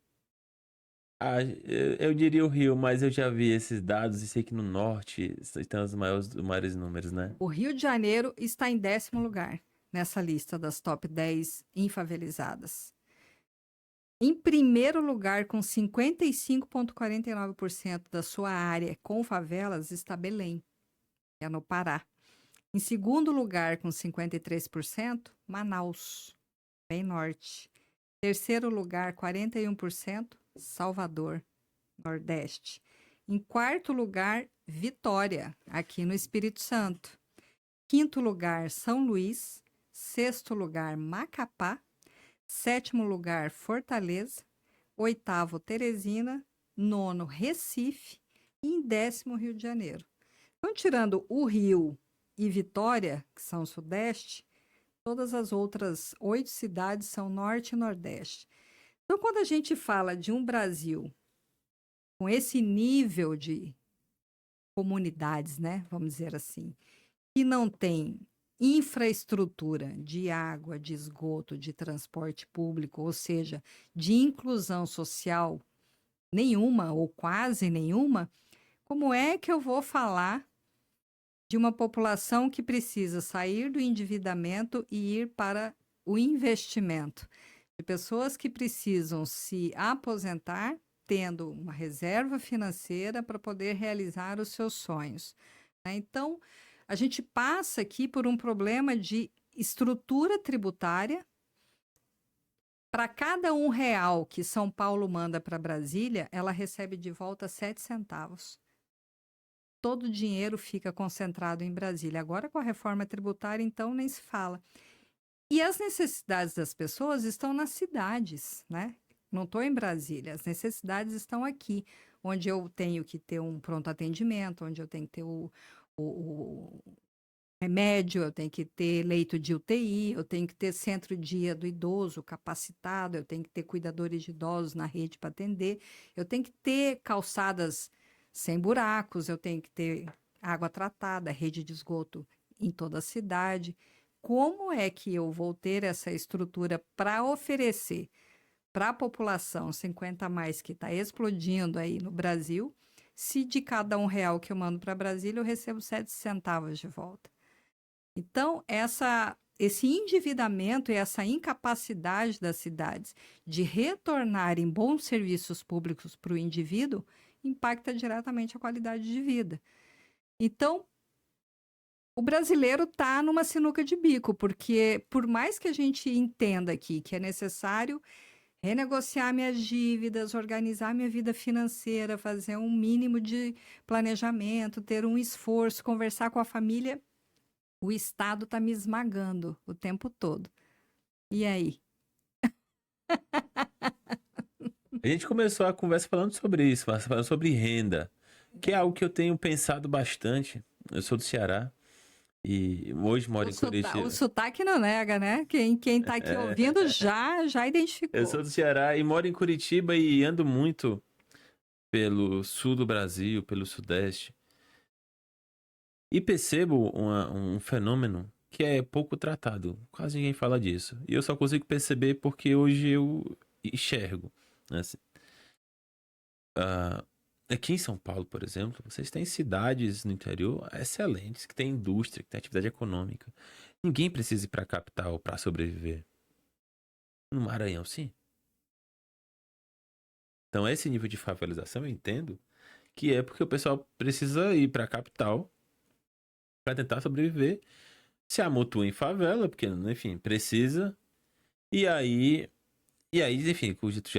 Eu diria o Rio, mas eu já vi esses dados e sei que no norte estão os maiores números, né? O Rio de Janeiro está em 10º lugar nessa lista das top 10 infavelizadas. Em primeiro lugar, com 55,49% da sua área com favelas, está Belém, que é no Pará. Em segundo lugar, com 53%, Manaus, bem norte. Terceiro lugar, 41%, Salvador, Nordeste. Em quarto lugar, Vitória, aqui no Espírito Santo. Quinto lugar, São Luís. Sexto lugar, Macapá. Sétimo lugar, Fortaleza. Oitavo, Teresina. Nono, Recife. E em 10º, Rio de Janeiro. Então, tirando o Rio e Vitória, que são o Sudeste, todas as outras 8 cidades são Norte e Nordeste. Então, quando a gente fala de um Brasil com esse nível de comunidades, né, vamos dizer assim, que não tem infraestrutura de água, de esgoto, de transporte público, ou seja, de inclusão social nenhuma ou quase nenhuma, como é que eu vou falar de uma população que precisa sair do endividamento e ir para o investimento? De pessoas que precisam se aposentar tendo uma reserva financeira para poder realizar os seus sonhos, né? Então, a gente passa aqui por um problema de estrutura tributária. Para cada R$ 1 que São Paulo manda para Brasília, ela recebe de volta 7 centavos. Todo o dinheiro fica concentrado em Brasília. Agora, com a reforma tributária, então, nem se fala. E as necessidades das pessoas estão nas cidades, né? Não estou em Brasília. As necessidades estão aqui, onde eu tenho que ter um pronto atendimento, onde eu tenho que ter o remédio, eu tenho que ter leito de UTI, eu tenho que ter centro-dia do idoso capacitado, eu tenho que ter cuidadores de idosos na rede para atender, eu tenho que ter calçadas sem buracos, eu tenho que ter água tratada, rede de esgoto em toda a cidade. Como é que eu vou ter essa estrutura para oferecer para a população 50 a mais que está explodindo aí no Brasil, se de cada R$ 1 que eu mando para Brasília eu recebo 7 centavos de volta? Então, esse endividamento e essa incapacidade das cidades de retornarem bons serviços públicos para o indivíduo impacta diretamente a qualidade de vida. Então, o brasileiro está numa sinuca de bico, porque por mais que a gente entenda aqui que é necessário renegociar minhas dívidas, organizar minha vida financeira, fazer um mínimo de planejamento, ter um esforço, conversar com a família, o Estado está me esmagando o tempo todo. E aí? A gente começou a conversa falando sobre isso, falando sobre renda, que é algo que eu tenho pensado bastante. Eu sou do Ceará e hoje moro em Curitiba. O sotaque não nega, né? Quem está aqui ouvindo já identificou. Eu sou do Ceará e moro em Curitiba e ando muito pelo sul do Brasil, pelo sudeste. E percebo um fenômeno que é pouco tratado. Quase ninguém fala disso. E eu só consigo perceber porque hoje eu enxergo. Assim. Aqui em São Paulo, por exemplo, vocês têm cidades no interior excelentes, que têm indústria, que têm atividade econômica. Ninguém precisa ir para a capital para sobreviver. No Maranhão, sim. Então, esse nível de favelização eu entendo que é porque o pessoal precisa ir para a capital para tentar sobreviver se amontoa em favela, porque, enfim, precisa. E aí, enfim, o Cogito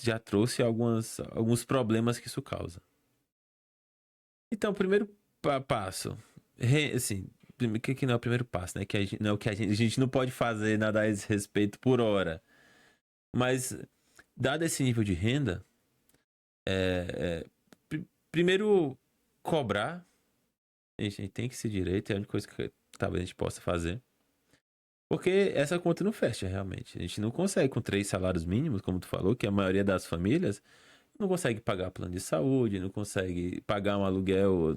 já trouxe alguns problemas que isso causa. Então, o primeiro passo, assim, que não é o primeiro passo, né? Que não é o que a gente não pode fazer nada a esse respeito por hora. Mas, dado esse nível de renda, primeiro cobrar, a gente tem que ser direito, é a única coisa que talvez a gente possa fazer. Porque essa conta não fecha, realmente. A gente não consegue, com 3 salários mínimos, como tu falou, que a maioria das famílias não consegue pagar plano de saúde, não consegue pagar um aluguel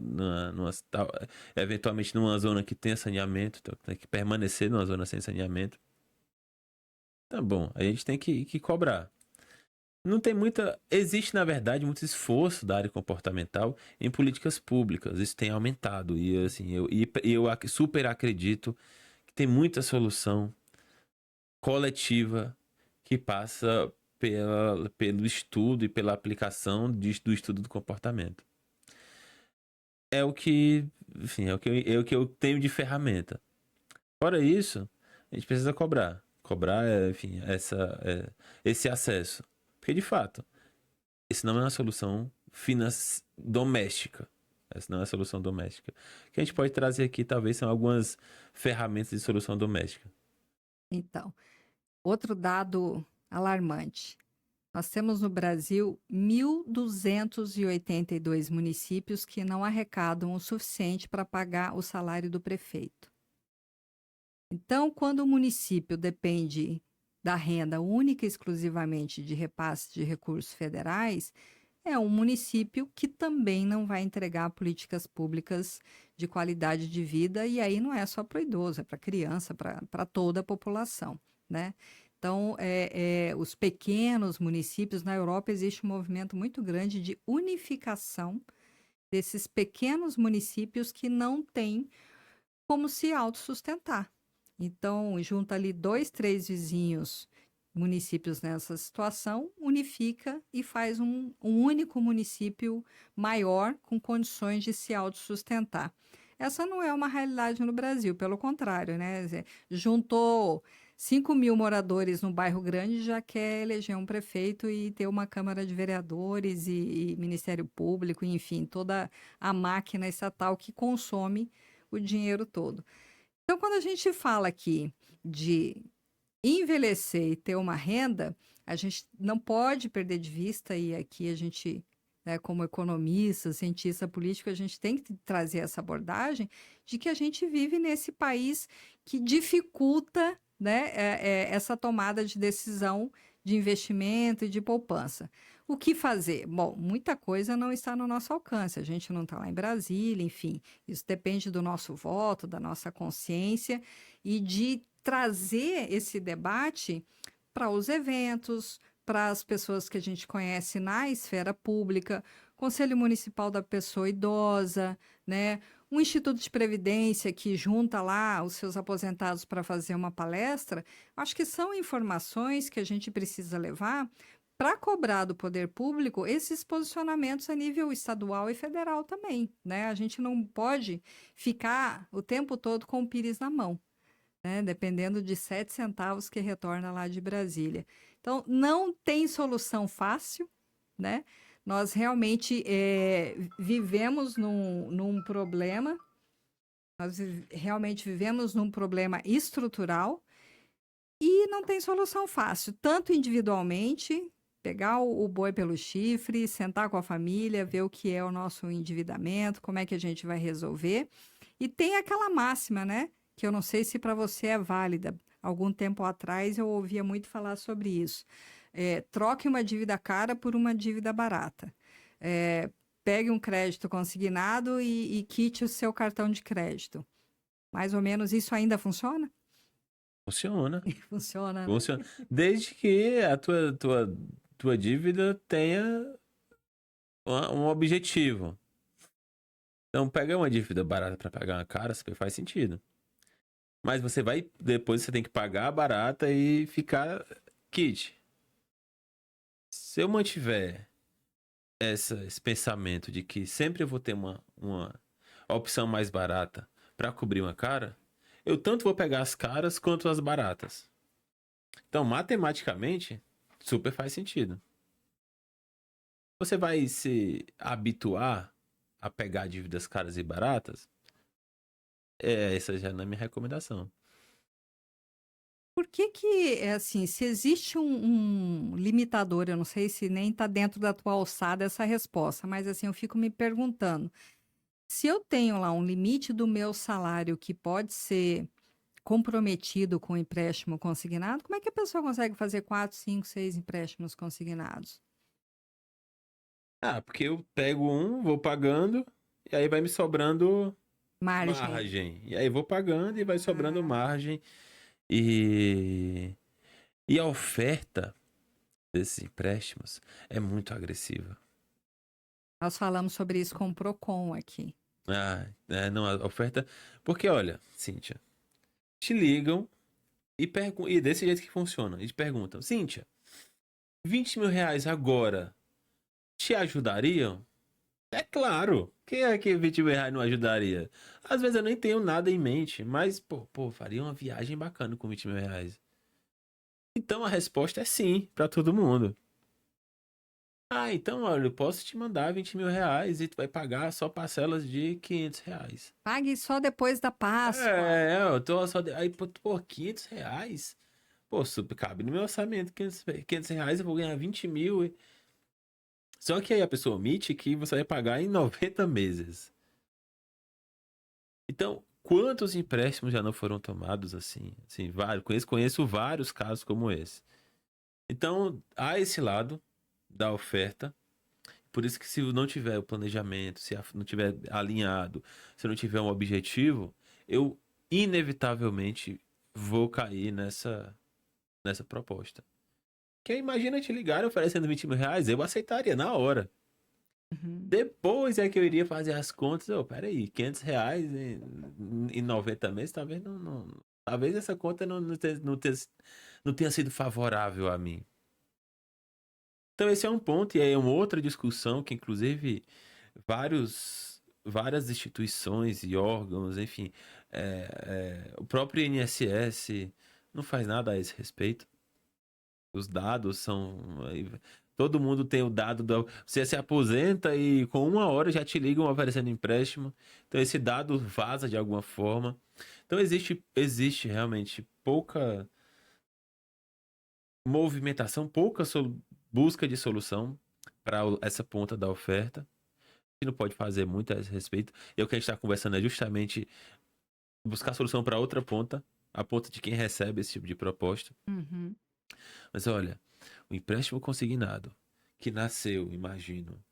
eventualmente numa zona que tenha saneamento, então tem que permanecer numa zona sem saneamento. Tá bom, a gente tem que cobrar. Não tem existe, na verdade, muito esforço da área comportamental em políticas públicas. Isso tem aumentado. E assim, eu super acredito que tem muita solução coletiva que passa pelo estudo e pela aplicação do estudo do comportamento. É o que, enfim, é o que eu tenho de ferramenta. Fora isso, a gente precisa cobrar. Cobrar, enfim, esse acesso. Porque, de fato, isso não é uma solução doméstica. Essa não é a solução doméstica. O que a gente pode trazer aqui, talvez, são algumas ferramentas de solução doméstica. Então, outro dado alarmante. Nós temos no Brasil 1.282 municípios que não arrecadam o suficiente para pagar o salário do prefeito. Então, quando o município depende da renda única e exclusivamente de repasse de recursos federais, é um município que também não vai entregar políticas públicas de qualidade de vida, e aí não é só para o idoso, é para a criança, para toda a população, né? Então, os pequenos municípios, na Europa existe um movimento muito grande de unificação desses pequenos municípios que não têm como se autossustentar. Então, junta ali 2, 3 vizinhos, municípios nessa situação, unifica e faz um único município maior com condições de se autossustentar. Essa não é uma realidade no Brasil, pelo contrário, né? Juntou 5.000 moradores no bairro grande, já quer eleger um prefeito e ter uma Câmara de Vereadores e Ministério Público, enfim, toda a máquina estatal que consome o dinheiro todo. Então, quando a gente fala aqui de envelhecer e ter uma renda, a gente não pode perder de vista, e aqui a gente, né, como economista, cientista político, a gente tem que trazer essa abordagem de que a gente vive nesse país que dificulta, né, essa tomada de decisão de investimento e de poupança. O que fazer? Bom, muita coisa não está no nosso alcance, a gente não está lá em Brasília, enfim, isso depende do nosso voto, da nossa consciência e de trazer esse debate para os eventos, para as pessoas que a gente conhece na esfera pública, Conselho Municipal da Pessoa Idosa, né? Um Instituto de Previdência que junta lá os seus aposentados para fazer uma palestra. Acho que são informações que a gente precisa levar para cobrar do poder público esses posicionamentos a nível estadual e federal também, né? A gente não pode ficar o tempo todo com o pires na mão, né? Dependendo de 7 centavos que retorna lá de Brasília. Então, não tem solução fácil, né? Nós realmente vivemos num problema, nós realmente vivemos num problema estrutural e não tem solução fácil, tanto individualmente, pegar o boi pelo chifre, sentar com a família, ver o que é o nosso endividamento, como é que a gente vai resolver. E tem aquela máxima, né? Que eu não sei se para você é válida. Algum tempo atrás eu ouvia muito falar sobre isso. Troque uma dívida cara por uma dívida barata. Pegue um crédito consignado e quite o seu cartão de crédito. Mais ou menos isso ainda funciona? Funciona. Funciona, né? Funciona. Desde que a tua dívida tenha um objetivo. Então, pegar uma dívida barata para pagar uma cara, faz sentido. Mas depois você tem que pagar a barata e ficar kit. Se eu mantiver esse pensamento de que sempre eu vou ter uma opção mais barata para cobrir uma cara, eu tanto vou pegar as caras quanto as baratas. Então, matematicamente, super faz sentido. Você vai se habituar a pegar dívidas caras e baratas? Essa já não é minha recomendação. Por que que, é assim, se existe um limitador, eu não sei se nem está dentro da tua alçada essa resposta, mas assim, eu fico me perguntando, se eu tenho lá um limite do meu salário que pode ser comprometido com empréstimo consignado, como é que a pessoa consegue fazer 4, 5, 6 empréstimos consignados? Porque eu pego um, vou pagando, e aí vai me sobrando Margem. margem. E aí vou pagando e vai sobrando Ah. margem. E a oferta desses empréstimos é muito agressiva. Nós falamos sobre isso com o Procon aqui. Não, a oferta. Porque, olha, Cíntia, te ligam e desse jeito que funciona. Eles perguntam, Cíntia, 20 mil reais agora te ajudariam? É claro. Quem é que 20 mil reais não ajudaria? Às vezes eu nem tenho nada em mente, mas, faria uma viagem bacana com 20 mil reais. Então a resposta é sim, pra todo mundo. Então, olha, eu posso te mandar 20 mil reais e tu vai pagar só parcelas de 500 reais. Pague só depois da Páscoa. Eu tô só. Aí, 500 reais? Super cabe no meu orçamento. 500 reais eu vou ganhar 20 mil. Só que aí a pessoa omite que você vai pagar em 90 meses. Então, quantos empréstimos já não foram tomados assim? Assim, vários. Conheço vários casos como esse. Então, há esse lado da oferta. Por isso que se não tiver o planejamento, se não tiver alinhado, se não tiver um objetivo, eu inevitavelmente vou cair nessa proposta. Que imagina te ligar oferecendo 20 mil reais, eu aceitaria na hora. Uhum. Depois é que eu iria fazer as contas. Peraí, 500 reais em 90 meses, talvez talvez essa conta não tenha sido favorável a mim. Então esse é um ponto, e aí é uma outra discussão que, inclusive, várias instituições e órgãos, enfim, o próprio INSS não faz nada a esse respeito. Os dados são... Todo mundo tem o dado Você se aposenta e com 1 hora já te ligam oferecendo empréstimo. Então esse dado vaza de alguma forma. Então existe realmente pouca movimentação, pouca busca de solução para essa ponta da oferta. A gente não pode fazer muito a esse respeito. E o que a gente está conversando é justamente buscar solução para outra ponta, a ponta de quem recebe esse tipo de proposta. Uhum. Mas olha, o empréstimo consignado, que nasceu, imagino,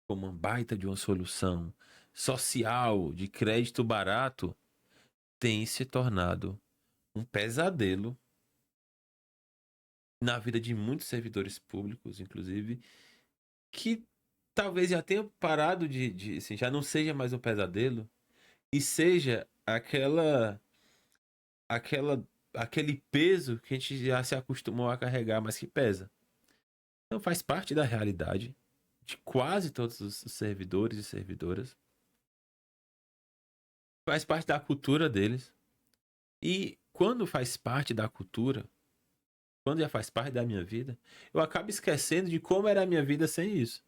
como uma baita de uma solução social de crédito barato, tem se tornado um pesadelo na vida de muitos servidores públicos, inclusive, que talvez já tenha parado assim, já não seja mais um pesadelo e seja aquele peso que a gente já se acostumou a carregar, mas que pesa. Então faz parte da realidade de quase todos os servidores e servidoras. Faz parte da cultura deles. E quando faz parte da cultura, quando já faz parte da minha vida, eu acabo esquecendo de como era a minha vida sem isso.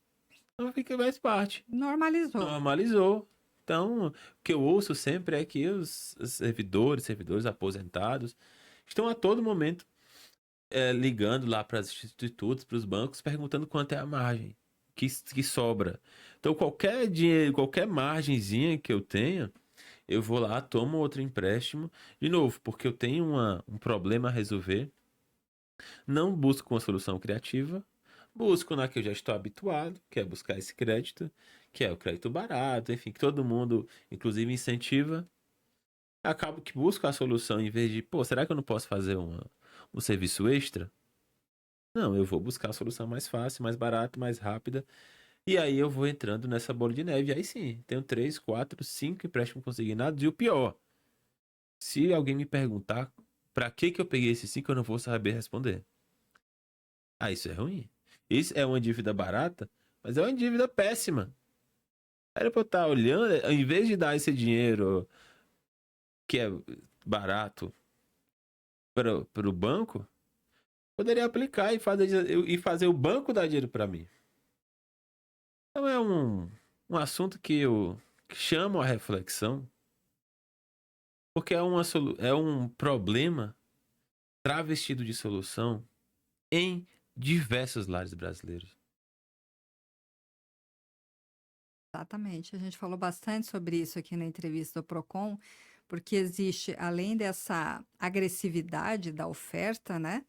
Então fica mais parte. Normalizou. Então, o que eu ouço sempre é que os servidores aposentados, estão a todo momento ligando lá para os institutos, para os bancos, perguntando quanto é a margem que sobra. Então, qualquer dinheiro, qualquer margenzinha que eu tenha, eu vou lá, tomo outro empréstimo, de novo, porque eu tenho um problema a resolver. Não busco uma solução criativa, busco na que eu já estou habituado, que é buscar esse crédito, que é o crédito barato, enfim, que todo mundo, inclusive, incentiva. Acabo que busco a solução em vez de, será que eu não posso fazer um serviço extra? Não, eu vou buscar a solução mais fácil, mais barata, mais rápida. E aí eu vou entrando nessa bola de neve. Aí sim, tenho 3, 4, 5 empréstimos consignados. E o pior, se alguém me perguntar pra que eu peguei esses 5, eu não vou saber responder. Isso é ruim. Isso é uma dívida barata, mas é uma dívida péssima. Era pra eu estar olhando, em vez de dar esse dinheiro que barato para o banco, poderia aplicar e fazer o banco dar dinheiro para mim. Então é um assunto que chama a reflexão, porque é um problema travestido de solução em diversos lares brasileiros. Exatamente. A gente falou bastante sobre isso aqui na entrevista do Procon, porque existe, além dessa agressividade da oferta, né?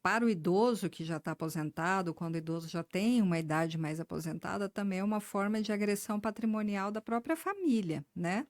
Para o idoso que já está aposentado, quando o idoso já tem uma idade mais aposentada, também é uma forma de agressão patrimonial da própria família, né?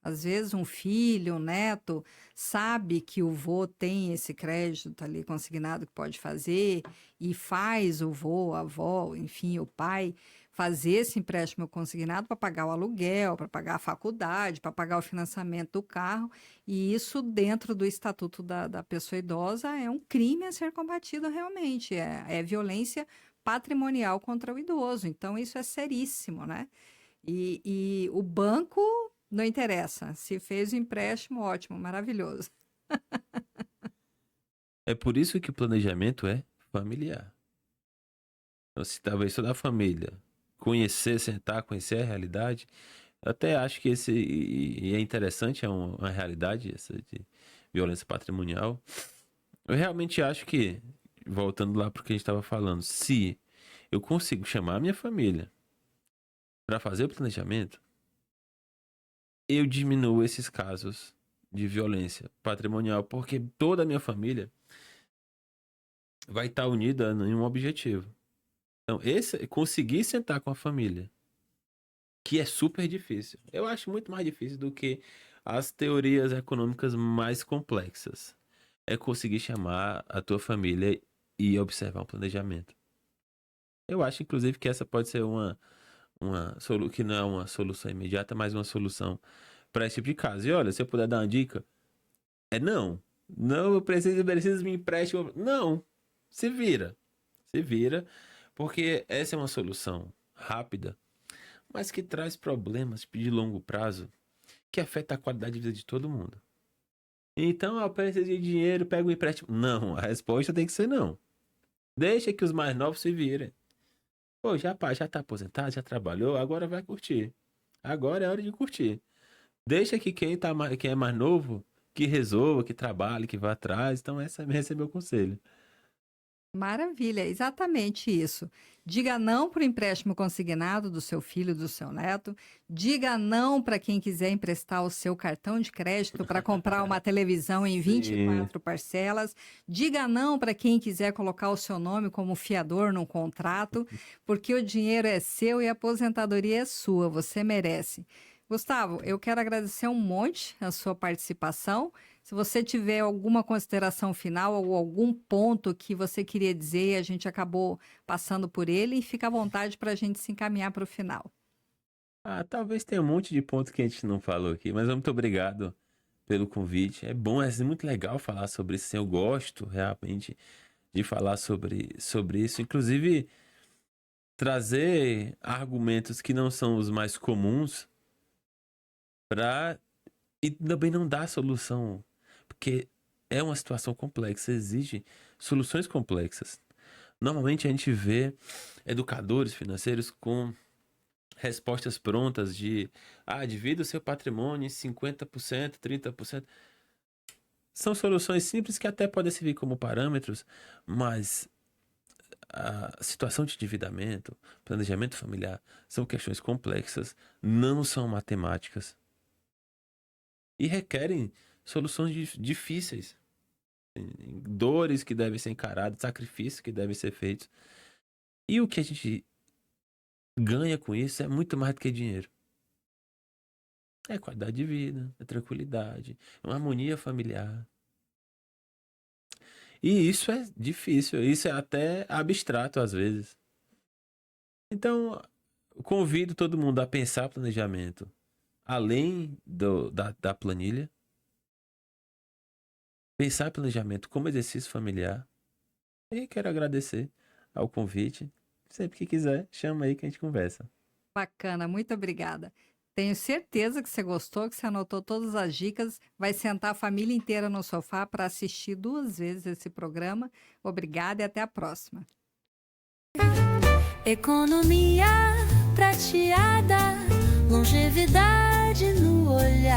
Às vezes um filho, um neto, sabe que o vô tem esse crédito ali consignado que pode fazer e faz o vô, a avó, enfim, o pai fazer esse empréstimo consignado para pagar o aluguel, para pagar a faculdade, para pagar o financiamento do carro, e isso dentro do estatuto da pessoa idosa é um crime a ser combatido realmente, é violência patrimonial contra o idoso, então isso é seríssimo, né? E o banco não interessa, se fez o empréstimo, ótimo, maravilhoso. É por isso que o planejamento é familiar. Então, se talvez toda a família sentar, conhecer a realidade, eu até acho que e é interessante, é uma realidade essa de violência patrimonial. Eu realmente acho que, voltando lá para o que a gente estava falando, se eu consigo chamar a minha família para fazer o planejamento, eu diminuo esses casos de violência patrimonial, porque toda a minha família vai estar unida em um objetivo. Então, conseguir sentar com a família, que é super difícil. Eu acho muito mais difícil do que as teorias econômicas mais complexas. É conseguir chamar a tua família e observar um planejamento. Eu acho, inclusive, que essa pode ser que não é uma solução imediata, mas uma solução para esse tipo de caso. E olha, se eu puder dar uma dica, não. Não, eu preciso me emprestar. Não, se vira. Se vira, porque essa é uma solução rápida, mas que traz problemas de longo prazo que afeta a qualidade de vida de todo mundo. Então, eu preciso de dinheiro, pego um empréstimo. Não, a resposta tem que ser não. Deixa que os mais novos se virem. Pô, já tá aposentado, já trabalhou, agora vai curtir. Agora é hora de curtir. Deixa que quem é mais novo, que resolva, que trabalhe, que vá atrás. Então, esse é meu conselho. Maravilha, exatamente isso. Diga não para o empréstimo consignado do seu filho, do seu neto. Diga não para quem quiser emprestar o seu cartão de crédito para comprar uma televisão em 24 parcelas. Diga não para quem quiser colocar o seu nome como fiador num contrato, porque o dinheiro é seu e a aposentadoria é sua, você merece. Gustavo, eu quero agradecer um monte a sua participação. Se você tiver alguma consideração final ou algum ponto que você queria dizer e a gente acabou passando por ele, fica à vontade para a gente se encaminhar para o final. Talvez tenha um monte de pontos que a gente não falou aqui, mas muito obrigado pelo convite. É bom, é muito legal falar sobre isso. Eu gosto realmente de falar sobre isso. Inclusive, trazer argumentos que não são os mais comuns e também não dar solução, porque é uma situação complexa, exige soluções complexas. Normalmente a gente vê educadores financeiros com respostas prontas divida o seu patrimônio em 50%, 30%. São soluções simples que até podem servir como parâmetros, mas a situação de endividamento, planejamento familiar, são questões complexas, não são matemáticas e requerem soluções difíceis, dores que devem ser encaradas, sacrifícios que devem ser feitos. E o que a gente ganha com isso é muito mais do que dinheiro. É qualidade de vida, é tranquilidade, é uma harmonia familiar. E isso é difícil, isso é até abstrato às vezes. Então, convido todo mundo a pensar planejamento além da planilha. Pensar planejamento como exercício familiar. E quero agradecer ao convite. Sempre que quiser, chama aí que a gente conversa. Bacana, muito obrigada. Tenho certeza que você gostou, que você anotou todas as dicas, vai sentar a família inteira no sofá para assistir 2 vezes esse programa. Obrigada e até a próxima. Economia prateada, longevidade no olhar.